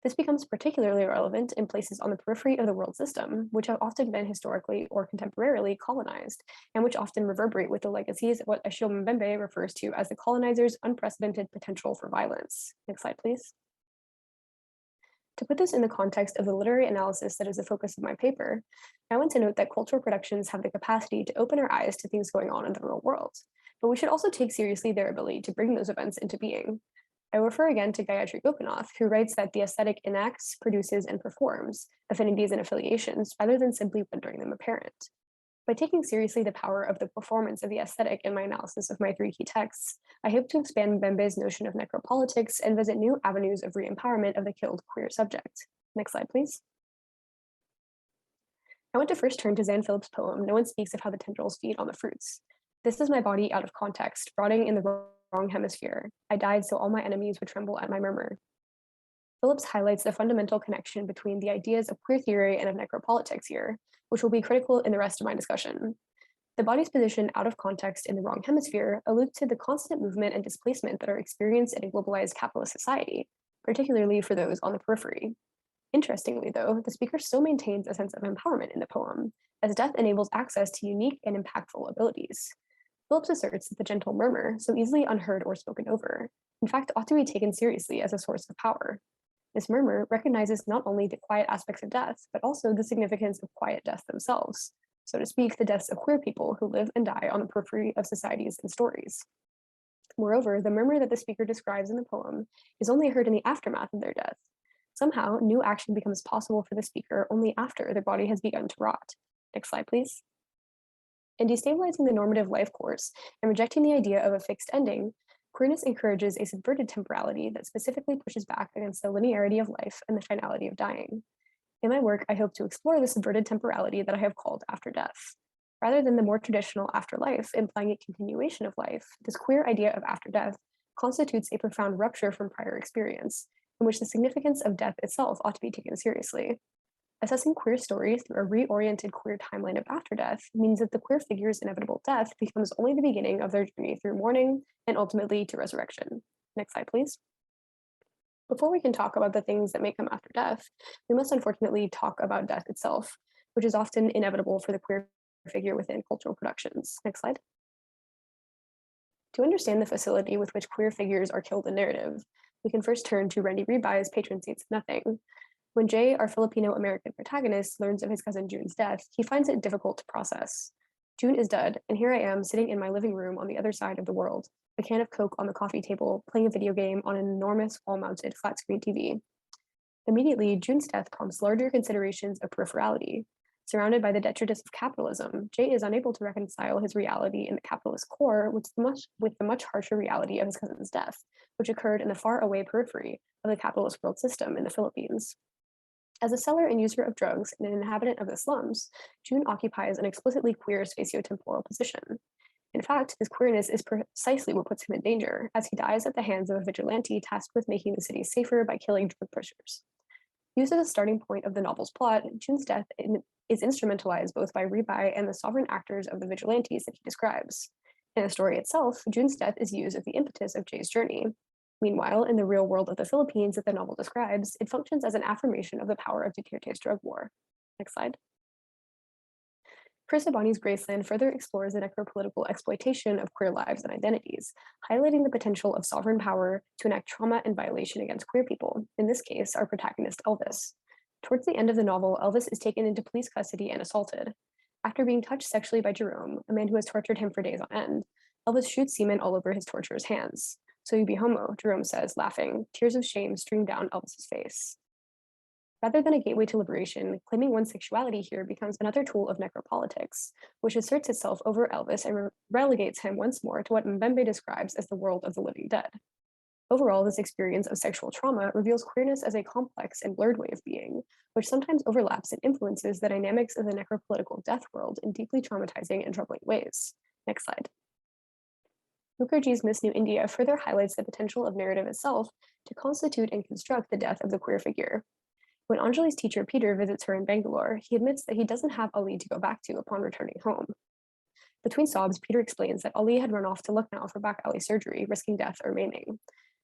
This becomes particularly relevant in places on the periphery of the world system, which have often been historically or contemporarily colonized, and which often reverberate with the legacies of what Achille Mbembe refers to as the colonizer's unprecedented potential for violence. Next slide, please. To put this in the context of the literary analysis that is the focus of my paper, I want to note that cultural productions have the capacity to open our eyes to things going on in the real world, but we should also take seriously their ability to bring those events into being. I refer again to Gayatri Gopinath, who writes that the aesthetic enacts, produces, and performs affinities and affiliations rather than simply rendering them apparent. By taking seriously the power of the performance of the aesthetic in my analysis of my 3 key texts, I hope to expand Mbembe's notion of necropolitics and visit new avenues of re-empowerment of the killed queer subject. Next slide, please. I want to first turn to Zan Phillips' poem, No One Speaks of How the Tendrils Feed on the Fruits. This is my body out of context, rotting in the wrong hemisphere. I died so all my enemies would tremble at my murmur. Phillips highlights the fundamental connection between the ideas of queer theory and of necropolitics here, which will be critical in the rest of my discussion. The body's position out of context in the wrong hemisphere alludes to the constant movement and displacement that are experienced in a globalized capitalist society, particularly for those on the periphery. Interestingly, though, the speaker still maintains a sense of empowerment in the poem, as death enables access to unique and impactful abilities. Phillips asserts that the gentle murmur, so easily unheard or spoken over, in fact ought to be taken seriously as a source of power. This murmur recognizes not only the quiet aspects of death, but also the significance of quiet death themselves, so to speak, the deaths of queer people who live and die on the periphery of societies and stories. Moreover, the murmur that the speaker describes in the poem is only heard in the aftermath of their death. Somehow, new action becomes possible for the speaker only after their body has begun to rot. Next slide, please. In destabilizing the normative life course and rejecting the idea of a fixed ending, queerness encourages a subverted temporality that specifically pushes back against the linearity of life and the finality of dying. In my work, I hope to explore the subverted temporality that I have called after death. Rather than the more traditional afterlife implying a continuation of life, this queer idea of after death constitutes a profound rupture from prior experience, in which the significance of death itself ought to be taken seriously. Assessing queer stories through a reoriented queer timeline of after death means that the queer figure's inevitable death becomes only the beginning of their journey through mourning and ultimately to resurrection. Next slide, please. Before we can talk about the things that may come after death, we must unfortunately talk about death itself, which is often inevitable for the queer figure within cultural productions. Next slide. To understand the facility with which queer figures are killed in narrative, we can first turn to Randy Rebai's Patron Saints of Nothing. When Jay, our Filipino-American protagonist, learns of his cousin June's death, he finds it difficult to process. June is dead, and here I am sitting in my living room on the other side of the world, a can of Coke on the coffee table, playing a video game on an enormous wall-mounted flat-screen TV. Immediately, June's death prompts larger considerations of peripherality. Surrounded by the detritus of capitalism, Jay is unable to reconcile his reality in the capitalist core with the much harsher reality of his cousin's death, which occurred in the far-away periphery of the capitalist world system in the Philippines. As a seller and user of drugs and an inhabitant of the slums, June occupies an explicitly queer spatiotemporal position. In fact, his queerness is precisely what puts him in danger, as he dies at the hands of a vigilante tasked with making the city safer by killing drug pushers. Used as a starting point of the novel's plot, June's death is instrumentalized both by Rebai and the sovereign actors of the vigilantes that he describes. In the story itself, June's death is used as the impetus of Jay's journey. Meanwhile, in the real world of the Philippines that the novel describes, it functions as an affirmation of the power of Duterte's drug war. Next slide. Chris Abani's Graceland further explores the necropolitical exploitation of queer lives and identities, highlighting the potential of sovereign power to enact trauma and violation against queer people, in this case, our protagonist Elvis. Towards the end of the novel, Elvis is taken into police custody and assaulted. After being touched sexually by Jerome, a man who has tortured him for days on end, Elvis shoots semen all over his torturer's hands. "So you be homo," Jerome says, laughing. Tears of shame stream down Elvis's face. Rather than a gateway to liberation, claiming one's sexuality here becomes another tool of necropolitics, which asserts itself over Elvis and relegates him once more to what Mbembe describes as the world of the living dead. Overall, this experience of sexual trauma reveals queerness as a complex and blurred way of being, which sometimes overlaps and influences the dynamics of the necropolitical death world in deeply traumatizing and troubling ways. Next slide. Mukherjee's Miss New India further highlights the potential of narrative itself to constitute and construct the death of the queer figure. When Anjali's teacher Peter visits her in Bangalore, he admits that he doesn't have Ali to go back to upon returning home. Between sobs, Peter explains that Ali had run off to Lucknow for back alley surgery, risking death or maiming.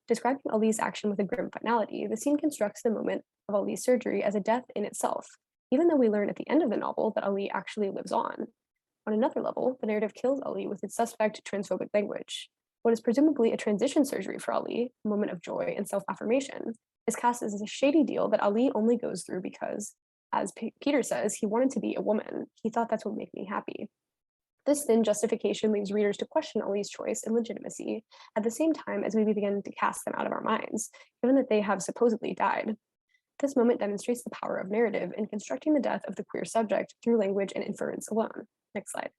Describing Ali's action with a grim finality, the scene constructs the moment of Ali's surgery as a death in itself, even though we learn at the end of the novel that Ali actually lives on. On another level, the narrative kills Ali with its suspect transphobic language. What is presumably a transition surgery for Ali, a moment of joy and self-affirmation, is cast as a shady deal that Ali only goes through because, as Peter says, he wanted to be a woman. He thought that's what would make me happy. This thin justification leaves readers to question Ali's choice and legitimacy at the same time as we begin to cast them out of our minds, given that they have supposedly died. This moment demonstrates the power of narrative in constructing the death of the queer subject through language and inference alone. Next slide.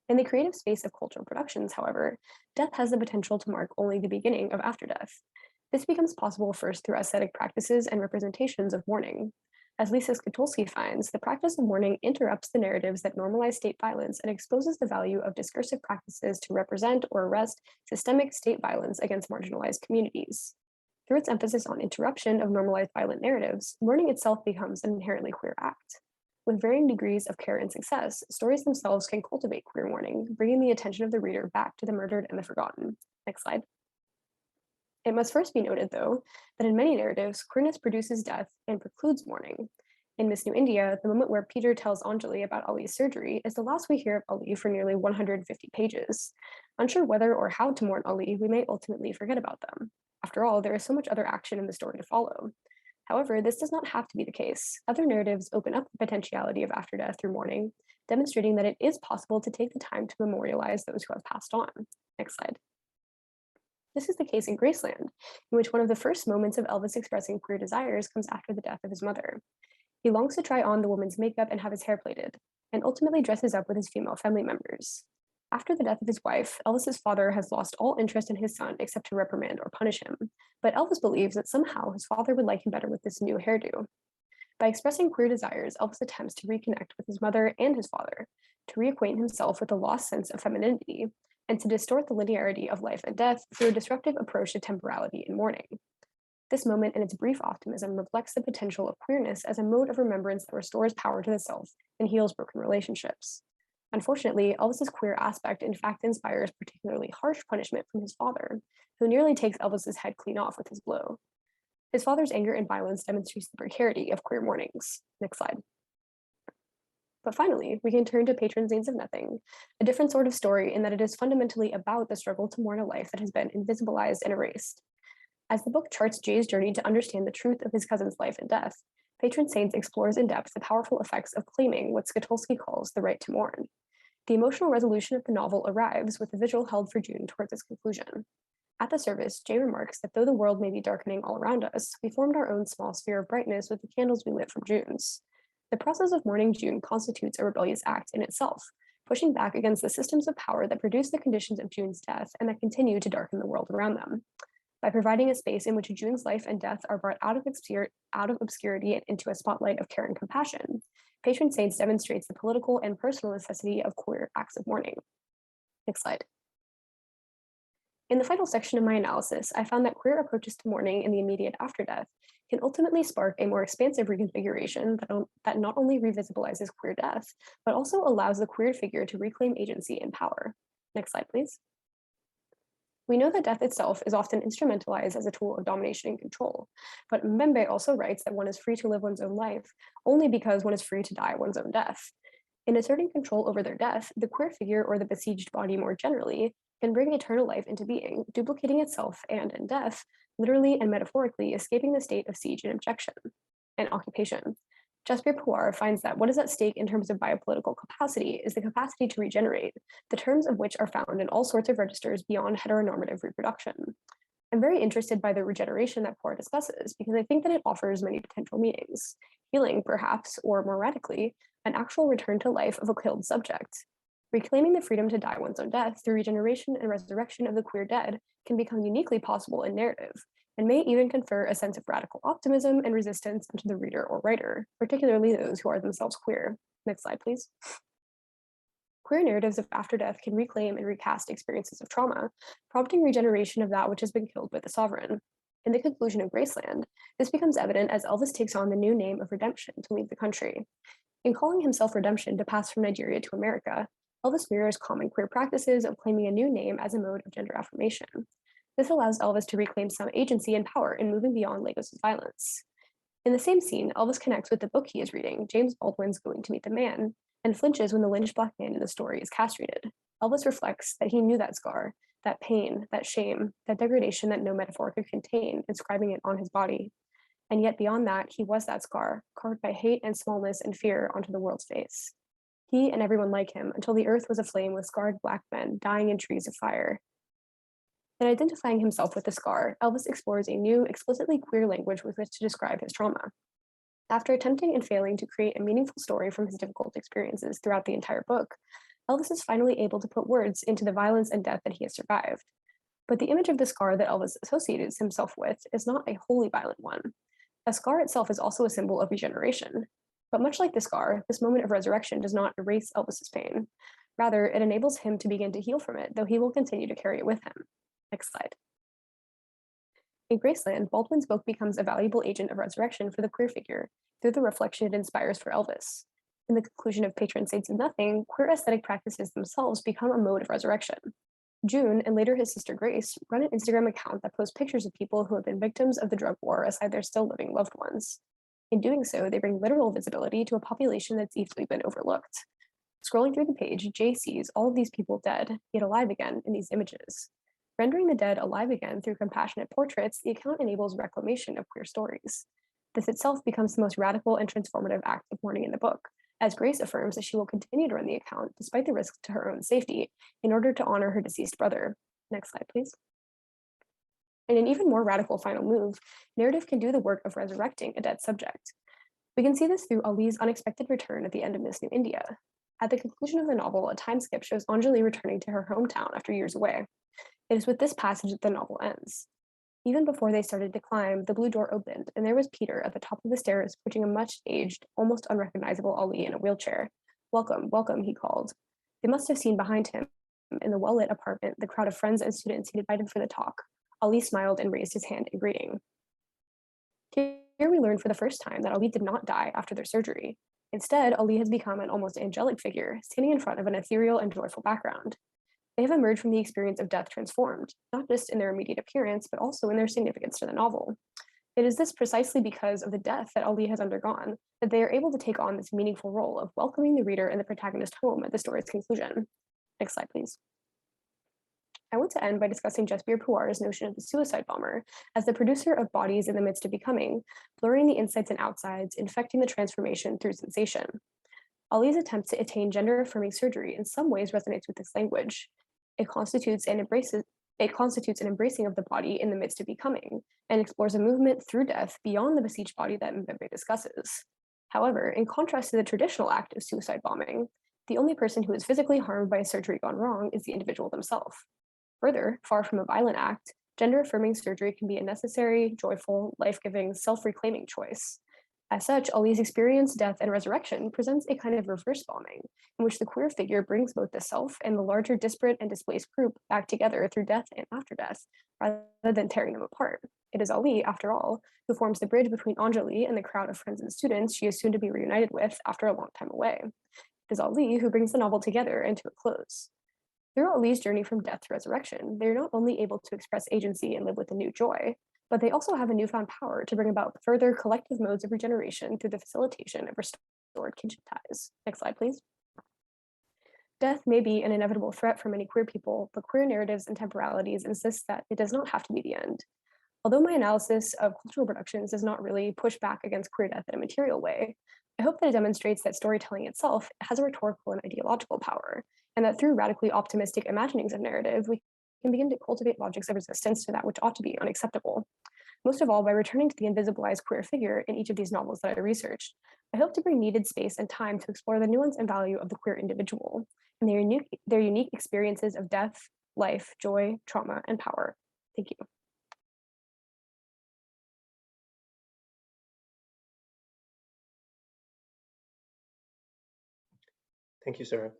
In the creative space of cultural productions, however, death has the potential to mark only the beginning of after death. This becomes possible first through aesthetic practices and representations of mourning. As Lisa Skatulski finds, the practice of mourning interrupts the narratives that normalize state violence and exposes the value of discursive practices to represent or arrest systemic state violence against marginalized communities. Through its emphasis on interruption of normalized violent narratives, mourning itself becomes an inherently queer act. With varying degrees of care and success, stories themselves can cultivate queer mourning, bringing the attention of the reader back to the murdered and the forgotten. Next slide. It must first be noted, though, that in many narratives, queerness produces death and precludes mourning. In Miss New India, the moment where Peter tells Anjali about Ali's surgery is the last we hear of Ali for nearly 150 pages. Unsure whether or how to mourn Ali, we may ultimately forget about them. After all, there is so much other action in the story to follow. However, this does not have to be the case. Other narratives open up the potentiality of after death through mourning, demonstrating that it is possible to take the time to memorialize those who have passed on. Next slide. This is the case in Graceland, in which one of the first moments of Elvis expressing queer desires comes after the death of his mother. He longs to try on the woman's makeup and have his hair plaited, and ultimately dresses up with his female family members. After the death of his wife, Elvis's father has lost all interest in his son except to reprimand or punish him, but Elvis believes that somehow his father would like him better with this new hairdo. By expressing queer desires, Elvis attempts to reconnect with his mother and his father, to reacquaint himself with a lost sense of femininity, and to distort the linearity of life and death through a disruptive approach to temporality and mourning. This moment and its brief optimism reflects the potential of queerness as a mode of remembrance that restores power to the self and heals broken relationships. Unfortunately, Elvis's queer aspect in fact inspires particularly harsh punishment from his father, who nearly takes Elvis's head clean off with his blow. His father's anger and violence demonstrates the precarity of queer mournings. Next slide. But finally, we can turn to Patron Saints of Nothing, a different sort of story in that it is fundamentally about the struggle to mourn a life that has been invisibilized and erased. As the book charts Jay's journey to understand the truth of his cousin's life and death, Patron Saints explores in depth the powerful effects of claiming what Skatulski calls the right to mourn. The emotional resolution of the novel arrives with the vigil held for June towards its conclusion. At the service, Jay remarks that though the world may be darkening all around us, we formed our own small sphere of brightness with the candles we lit from June's. The process of mourning June constitutes a rebellious act in itself, pushing back against the systems of power that produce the conditions of June's death and that continue to darken the world around them. By providing a space in which June's life and death are brought out of obscurity and into a spotlight of care and compassion, Patron Saints demonstrates the political and personal necessity of queer acts of mourning. Next slide. In the final section of my analysis, I found that queer approaches to mourning in the immediate after death can ultimately spark a more expansive reconfiguration that not only revisibilizes queer death, but also allows the queer figure to reclaim agency and power. Next slide, please. We know that death itself is often instrumentalized as a tool of domination and control, but Mbembe also writes that one is free to live one's own life only because one is free to die one's own death. In asserting control over their death, the queer figure or the besieged body more generally can bring eternal life into being, duplicating itself and, in death, literally and metaphorically escaping the state of siege and objection and occupation. Jasper Puar finds that what is at stake in terms of biopolitical capacity is the capacity to regenerate, the terms of which are found in all sorts of registers beyond heteronormative reproduction. I'm very interested by the regeneration that Puar discusses because I think that it offers many potential meanings. Healing, perhaps, or more radically, an actual return to life of a killed subject. Reclaiming the freedom to die one's own death through regeneration and resurrection of the queer dead can become uniquely possible in narrative, and may even confer a sense of radical optimism and resistance onto the reader or writer, particularly those who are themselves queer. Next slide, please. Queer narratives of after death can reclaim and recast experiences of trauma, prompting regeneration of that which has been killed by the sovereign. In the conclusion of Graceland, this becomes evident as Elvis takes on the new name of Redemption to leave the country. In calling himself Redemption to pass from Nigeria to America, Elvis mirrors common queer practices of claiming a new name as a mode of gender affirmation. This allows Elvis to reclaim some agency and power in moving beyond Lagos' violence. In the same scene, Elvis connects with the book he is reading, James Baldwin's Going to Meet the Man, and flinches when the lynched Black man in the story is castrated. Elvis reflects that he knew that scar, that pain, that shame, that degradation that no metaphor could contain, inscribing it on his body. And yet beyond that, he was that scar, carved by hate and smallness and fear onto the world's face. He and everyone like him, until the earth was aflame with scarred Black men dying in trees of fire. In identifying himself with the scar, Elvis explores a new, explicitly queer language with which to describe his trauma. After attempting and failing to create a meaningful story from his difficult experiences throughout the entire book, Elvis is finally able to put words into the violence and death that he has survived. But the image of the scar that Elvis associates himself with is not a wholly violent one. A scar itself is also a symbol of regeneration. But much like the scar, this moment of resurrection does not erase Elvis's pain. Rather, it enables him to begin to heal from it, though he will continue to carry it with him. Next slide. In Graceland, Baldwin's book becomes a valuable agent of resurrection for the queer figure through the reflection it inspires for Elvis. In the conclusion of Patron Saints of Nothing, queer aesthetic practices themselves become a mode of resurrection. June, and later his sister Grace, run an Instagram account that posts pictures of people who have been victims of the drug war aside their still living loved ones. In doing so, they bring literal visibility to a population that's easily been overlooked. Scrolling through the page, Jay sees all of these people dead, yet alive again in these images. Rendering the dead alive again through compassionate portraits, the account enables reclamation of queer stories. This itself becomes the most radical and transformative act of mourning in the book, as Grace affirms that she will continue to run the account despite the risks to her own safety in order to honor her deceased brother. Next slide, please. In an even more radical final move, narrative can do the work of resurrecting a dead subject. We can see this through Ali's unexpected return at the end of Miss New India. At the conclusion of the novel, a time skip shows Anjali returning to her hometown after years away. It is with this passage that the novel ends. Even before they started to climb, the blue door opened, and there was Peter at the top of the stairs, pushing a much-aged, almost unrecognizable Ali in a wheelchair. "Welcome, welcome," he called. They must have seen behind him, in the well-lit apartment, the crowd of friends and students he'd invited for the talk. Ali smiled and raised his hand in greeting. Here we learn for the first time that Ali did not die after their surgery. Instead, Ali has become an almost angelic figure, standing in front of an ethereal and joyful background. They have emerged from the experience of death transformed, not just in their immediate appearance, but also in their significance to the novel. It is this precisely because of the death that Ali has undergone that they are able to take on this meaningful role of welcoming the reader and the protagonist home at the story's conclusion. Next slide, please. I want to end by discussing Jasbir Puar's notion of the suicide bomber as the producer of bodies in the midst of becoming, blurring the insides and outsides, infecting the transformation through sensation. Ali's attempt to attain gender-affirming surgery in some ways resonates with this language. It constitutes an embracing of the body in the midst of becoming, and explores a movement through death beyond the besieged body that Mbembe discusses. However, in contrast to the traditional act of suicide bombing, the only person who is physically harmed by a surgery gone wrong is the individual themselves. Further, far from a violent act, gender-affirming surgery can be a necessary, joyful, life-giving, self-reclaiming choice. As such, Ali's experience, death, and resurrection presents a kind of reverse bombing, in which the queer figure brings both the self and the larger disparate and displaced group back together through death and after death, rather than tearing them apart. It is Ali, after all, who forms the bridge between Anjali and the crowd of friends and students she is soon to be reunited with after a long time away. It is Ali who brings the novel together and to a close. Through Ali's journey from death to resurrection, they're not only able to express agency and live with a new joy, but they also have a newfound power to bring about further collective modes of regeneration through the facilitation of restored kinship ties. Next slide, please. Death may be an inevitable threat for many queer people, but queer narratives and temporalities insist that it does not have to be the end. Although my analysis of cultural productions does not really push back against queer death in a material way, I hope that it demonstrates that storytelling itself has a rhetorical and ideological power, and that through radically optimistic imaginings of narrative, we can begin to cultivate logics of resistance to that which ought to be unacceptable. Most of all, by returning to the invisibilized queer figure in each of these novels that I researched, I hope to bring needed space and time to explore the nuance and value of the queer individual and their unique experiences of death, life, joy, trauma, and power. Thank you. Thank you, Sarah.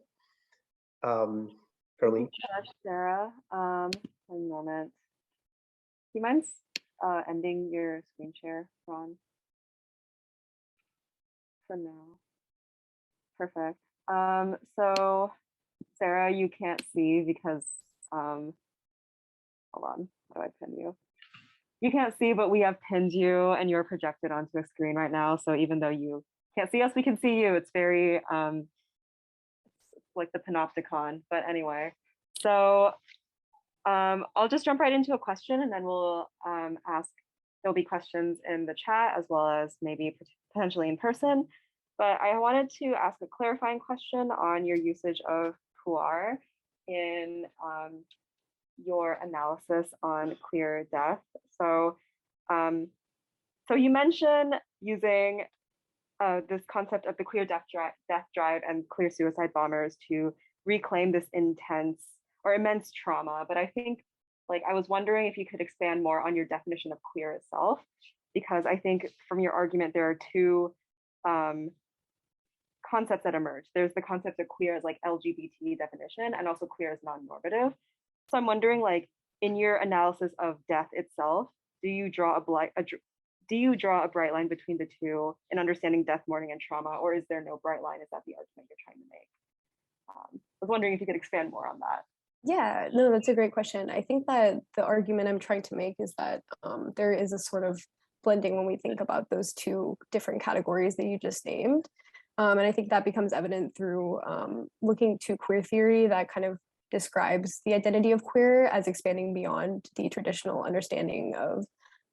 Caroline? Sarah, one moment. Do you mind ending your screen share, Ron? For now. Perfect. So Sarah, you can't see because, hold on, how do I pin you? You can't see, but we have pinned you and you're projected onto a screen right now. So even though you can't see us, we can see you. It's very, it's like the panopticon, but anyway. So I'll just jump right into a question and then we'll ask, there'll be questions in the chat as well as maybe potentially in person. But I wanted to ask a clarifying question on your usage of queer in your analysis on queer death. So, so you mentioned using this concept of the queer death drive and queer suicide bombers to reclaim this intense or immense trauma. But I think, like, I was wondering if you could expand more on your definition of queer itself, because I think from your argument, there are two concepts that emerge. There's the concept of queer as like LGBT definition and also queer as non-normative. So I'm wondering, like, in your analysis of death itself, do you draw a bright line between the two in understanding death, mourning, and trauma, or is there no bright line? Is that the argument you're trying to make? I was wondering if you could expand more on that. Yeah, no, that's a great question. I think that the argument I'm trying to make is that there is a sort of blending when we think about those two different categories that you just named. And I think that becomes evident through looking to queer theory that kind of describes the identity of queer as expanding beyond the traditional understanding of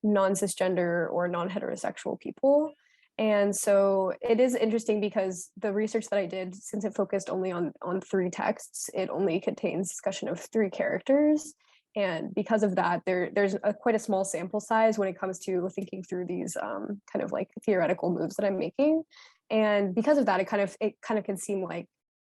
non-cisgender or non-heterosexual people. And so it is interesting because the research that I did, since it focused only on 3 texts, it only contains discussion of 3 characters. And because of that, there's quite a small sample size when it comes to thinking through these kind of like theoretical moves that I'm making. And because of that, it kind of can seem like,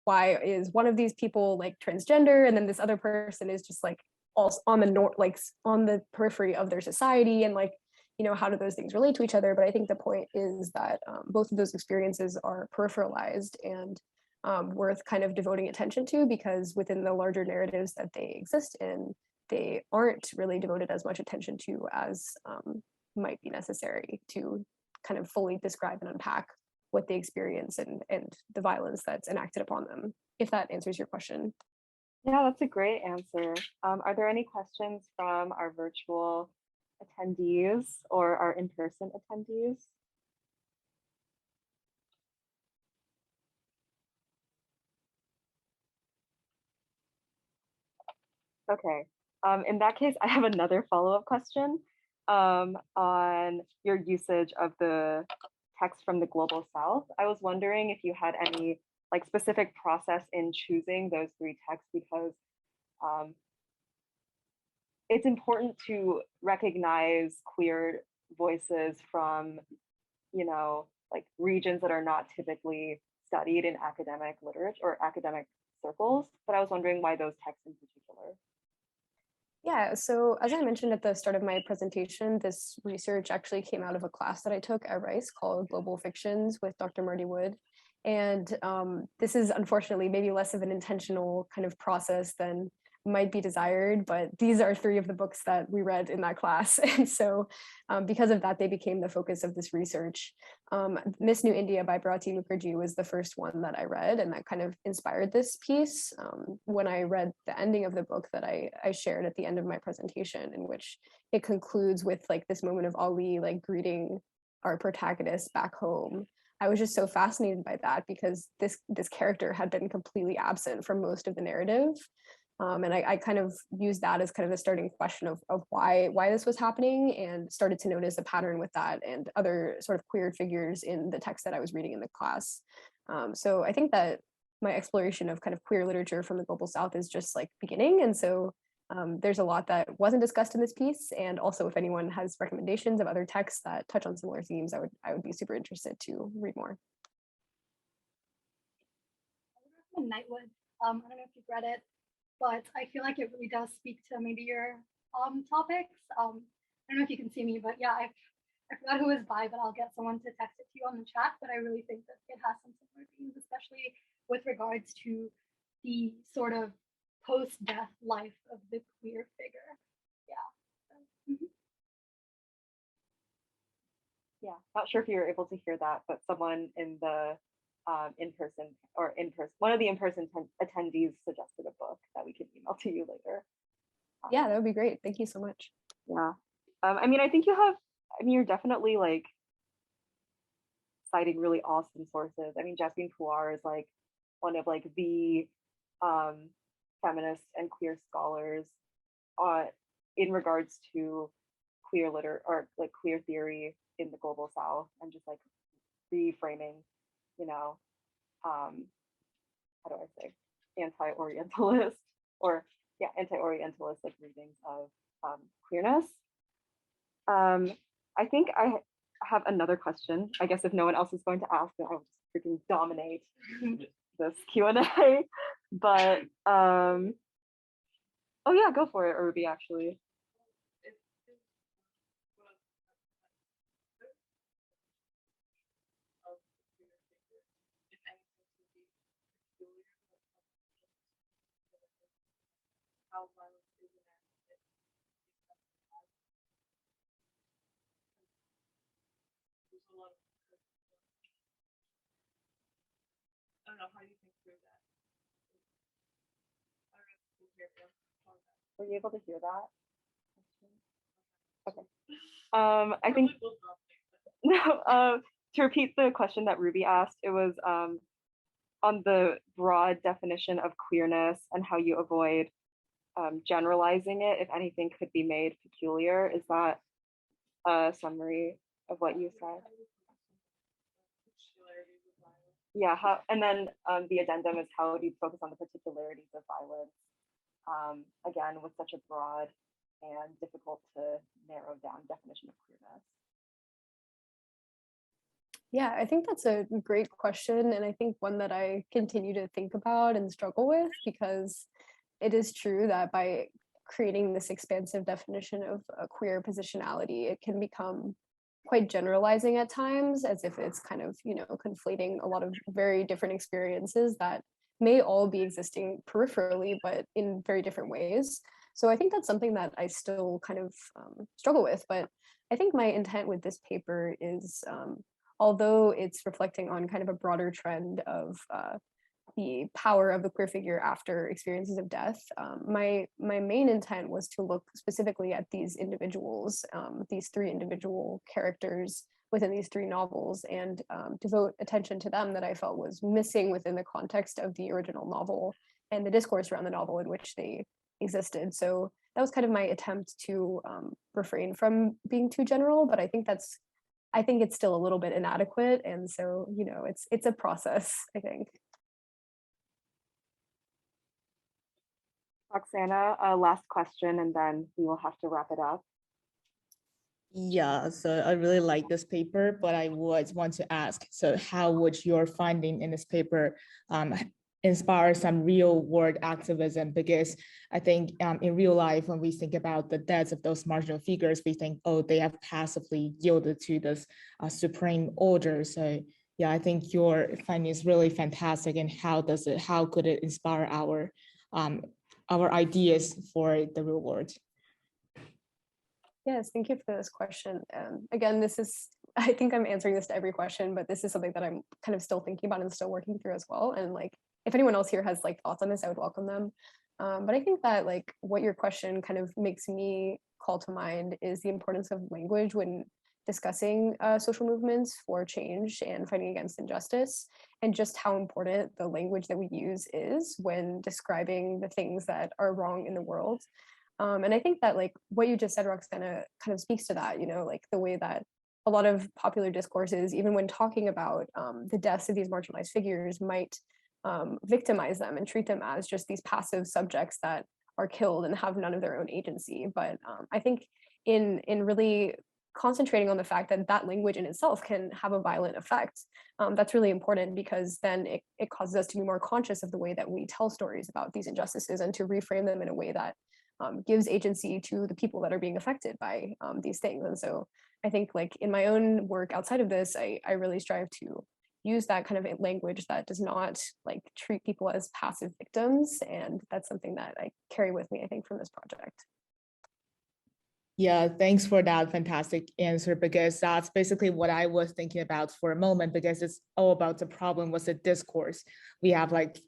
why is one of these people like transgender and then this other person is just like also on the periphery of their society, and like, you know, how do those things relate to each other? But I think the point is that both of those experiences are peripheralized and worth kind of devoting attention to, because within the larger narratives that they exist in, they aren't really devoted as much attention to as might be necessary to kind of fully describe and unpack what they experience and the violence that's enacted upon them, if that answers your question. Yeah, that's a great answer. Are there any questions from our virtual attendees or our in-person attendees? Okay, in that case, I have another follow-up question on your usage of the text from the Global South. I was wondering if you had any like specific process in choosing those 3 texts, because it's important to recognize queer voices from, you know, like regions that are not typically studied in academic literature or academic circles. But I was wondering why those texts in particular. Yeah, so as I mentioned at the start of my presentation, this research actually came out of a class that I took at Rice called Global Fictions with Dr. Marty Wood. And this is unfortunately maybe less of an intentional kind of process than might be desired, but these are 3 of the books that we read in that class. And so because of that, they became the focus of this research. Miss New India by Bharati Mukherjee was the first one that I read, and that kind of inspired this piece. When I read the ending of the book that I shared at the end of my presentation, in which it concludes with like this moment of Ali like greeting our protagonist back home, I was just so fascinated by that, because this character had been completely absent from most of the narrative. And I kind of used that as kind of a starting question of why this was happening, and started to notice a pattern with that and other sort of queer figures in the text that I was reading in the class. So I think that my exploration of kind of queer literature from the Global South is just like beginning. And so there's a lot that wasn't discussed in this piece. And also, if anyone has recommendations of other texts that touch on similar themes, I would be super interested to read more. Nightwood. I don't know if you've read it, but I feel like it really does speak to maybe your topics. I don't know if you can see me, but yeah, I forgot who it's by, but I'll get someone to text it to you on the chat. But I really think that it has some similar themes, especially with regards to the sort of post-death life of the queer figure. Yeah. Yeah, not sure if you were able to hear that, but someone in the in-person one of the in-person attendees suggested a book that we could email to you later. Yeah, that would be great. Thank you so much. Yeah. I mean, I think you're definitely like citing really awesome sources. I mean, Jasmine Puar is like one of like the feminist and queer scholars in regards to queer queer theory in the global South, and just like reframing, you know, how do I say, anti-Orientalist anti-Orientalist like readings of queerness. I think I have another question. I guess if no one else is going to ask, then I will just freaking dominate this Q&A. But oh yeah, go for it, Ruby, actually. I don't know, how do you think through that? Were you able to hear that? Okay. I think no, to repeat the question that Ruby asked, it was on the broad definition of queerness and how you avoid generalizing it if anything could be made peculiar. Is that a summary of what you said? Yeah, and then the addendum is how do you focus on the particularities of violence, again, with such a broad and difficult to narrow down definition of queerness. Yeah, I think that's a great question, and I think one that I continue to think about and struggle with, because it is true that by creating this expansive definition of a queer positionality, it can become quite generalizing at times, as if it's kind of, you know, conflating a lot of very different experiences that may all be existing peripherally, but in very different ways. So I think that's something that I still kind of struggle with. But I think my intent with this paper is, although it's reflecting on kind of a broader trend of the power of the queer figure after experiences of death, my main intent was to look specifically at these individuals, these three individual characters within these three novels, and devote attention to them that I felt was missing within the context of the original novel and the discourse around the novel in which they existed. So that was kind of my attempt to refrain from being too general, but I think it's still a little bit inadequate, and so, you know, it's a process, I think. Roxana, last question, and then we will have to wrap it up. Yeah, so I really like this paper, but I would want to ask, so how would your finding in this paper inspire some real world activism? Because I think in real life, when we think about the deaths of those marginal figures, we think, oh, they have passively yielded to this supreme order. So yeah, I think your finding is really fantastic. And how could it inspire our ideas for the real world? Yes, thank you for this question. Again, I think I'm answering this to every question, but this is something that I'm kind of still thinking about and still working through as well. And like, if anyone else here has like thoughts on this, I would welcome them. But I think that like what your question kind of makes me call to mind is the importance of language when discussing social movements for change and fighting against injustice, and just how important the language that we use is when describing the things that are wrong in the world. And I think that like what you just said, Roxana, kind of speaks to that, you know, like the way that a lot of popular discourses, even when talking about the deaths of these marginalized figures, might victimize them and treat them as just these passive subjects that are killed and have none of their own agency. But I think in really concentrating on the fact that that language in itself can have a violent effect, that's really important, because then it causes us to be more conscious of the way that we tell stories about these injustices, and to reframe them in a way that gives agency to the people that are being affected by these things. And so I think like in my own work outside of this, I really strive to use that kind of language that does not like treat people as passive victims. And that's something that I carry with me, I think, from this project. Yeah, thanks for that fantastic answer, because that's basically what I was thinking about for a moment, because it's all about the problem was the discourse. We have like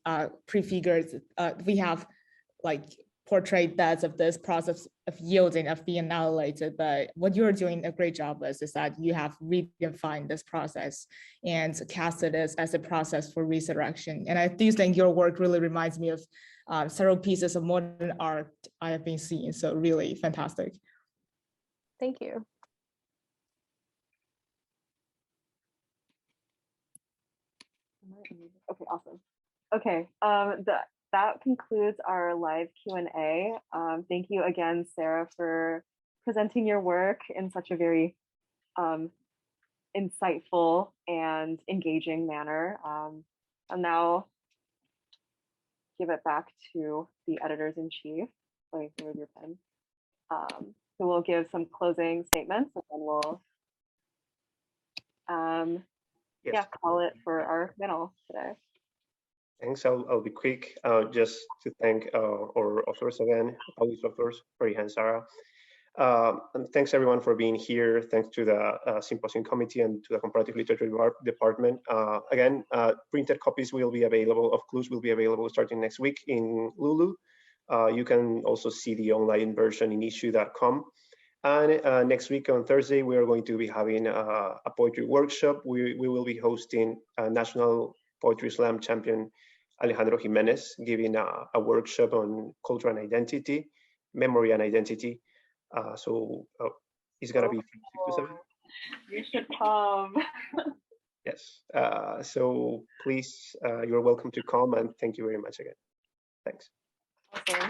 prefigures, we have like portrait that's of this process of yielding, of being annihilated. But what you're doing a great job with is that you have redefined this process and casted it as a process for resurrection. And I do think your work really reminds me of several pieces of modern art I have been seeing. So really fantastic. Thank you. Okay, awesome. Okay, that concludes our live Q&A. Thank you again, Sarah, for presenting your work in such a very insightful and engaging manner. I'll now give it back to the editors-in-chief. Wait, move your pen. Who will give some closing statements, and then we'll Yes. call it for our panel today. Thanks. I'll be quick. Just to thank our authors again, published authors, Fariha and Sarah. And thanks everyone for being here. Thanks to the Symposium Committee and to the Comparative Literature Department. Again, printed copies will be available, of cluj will be available starting next week in Lulu. You can also see the online version in issue.com. And next week on Thursday, we are going to be having a poetry workshop. We will be hosting a National Poetry Slam champion, Alejandro Jimenez, giving a workshop on culture and identity, memory and identity. So it's gonna be from 6 to 7. You should come. Yes. So please, you're welcome to come, and thank you very much again. Thanks. Awesome.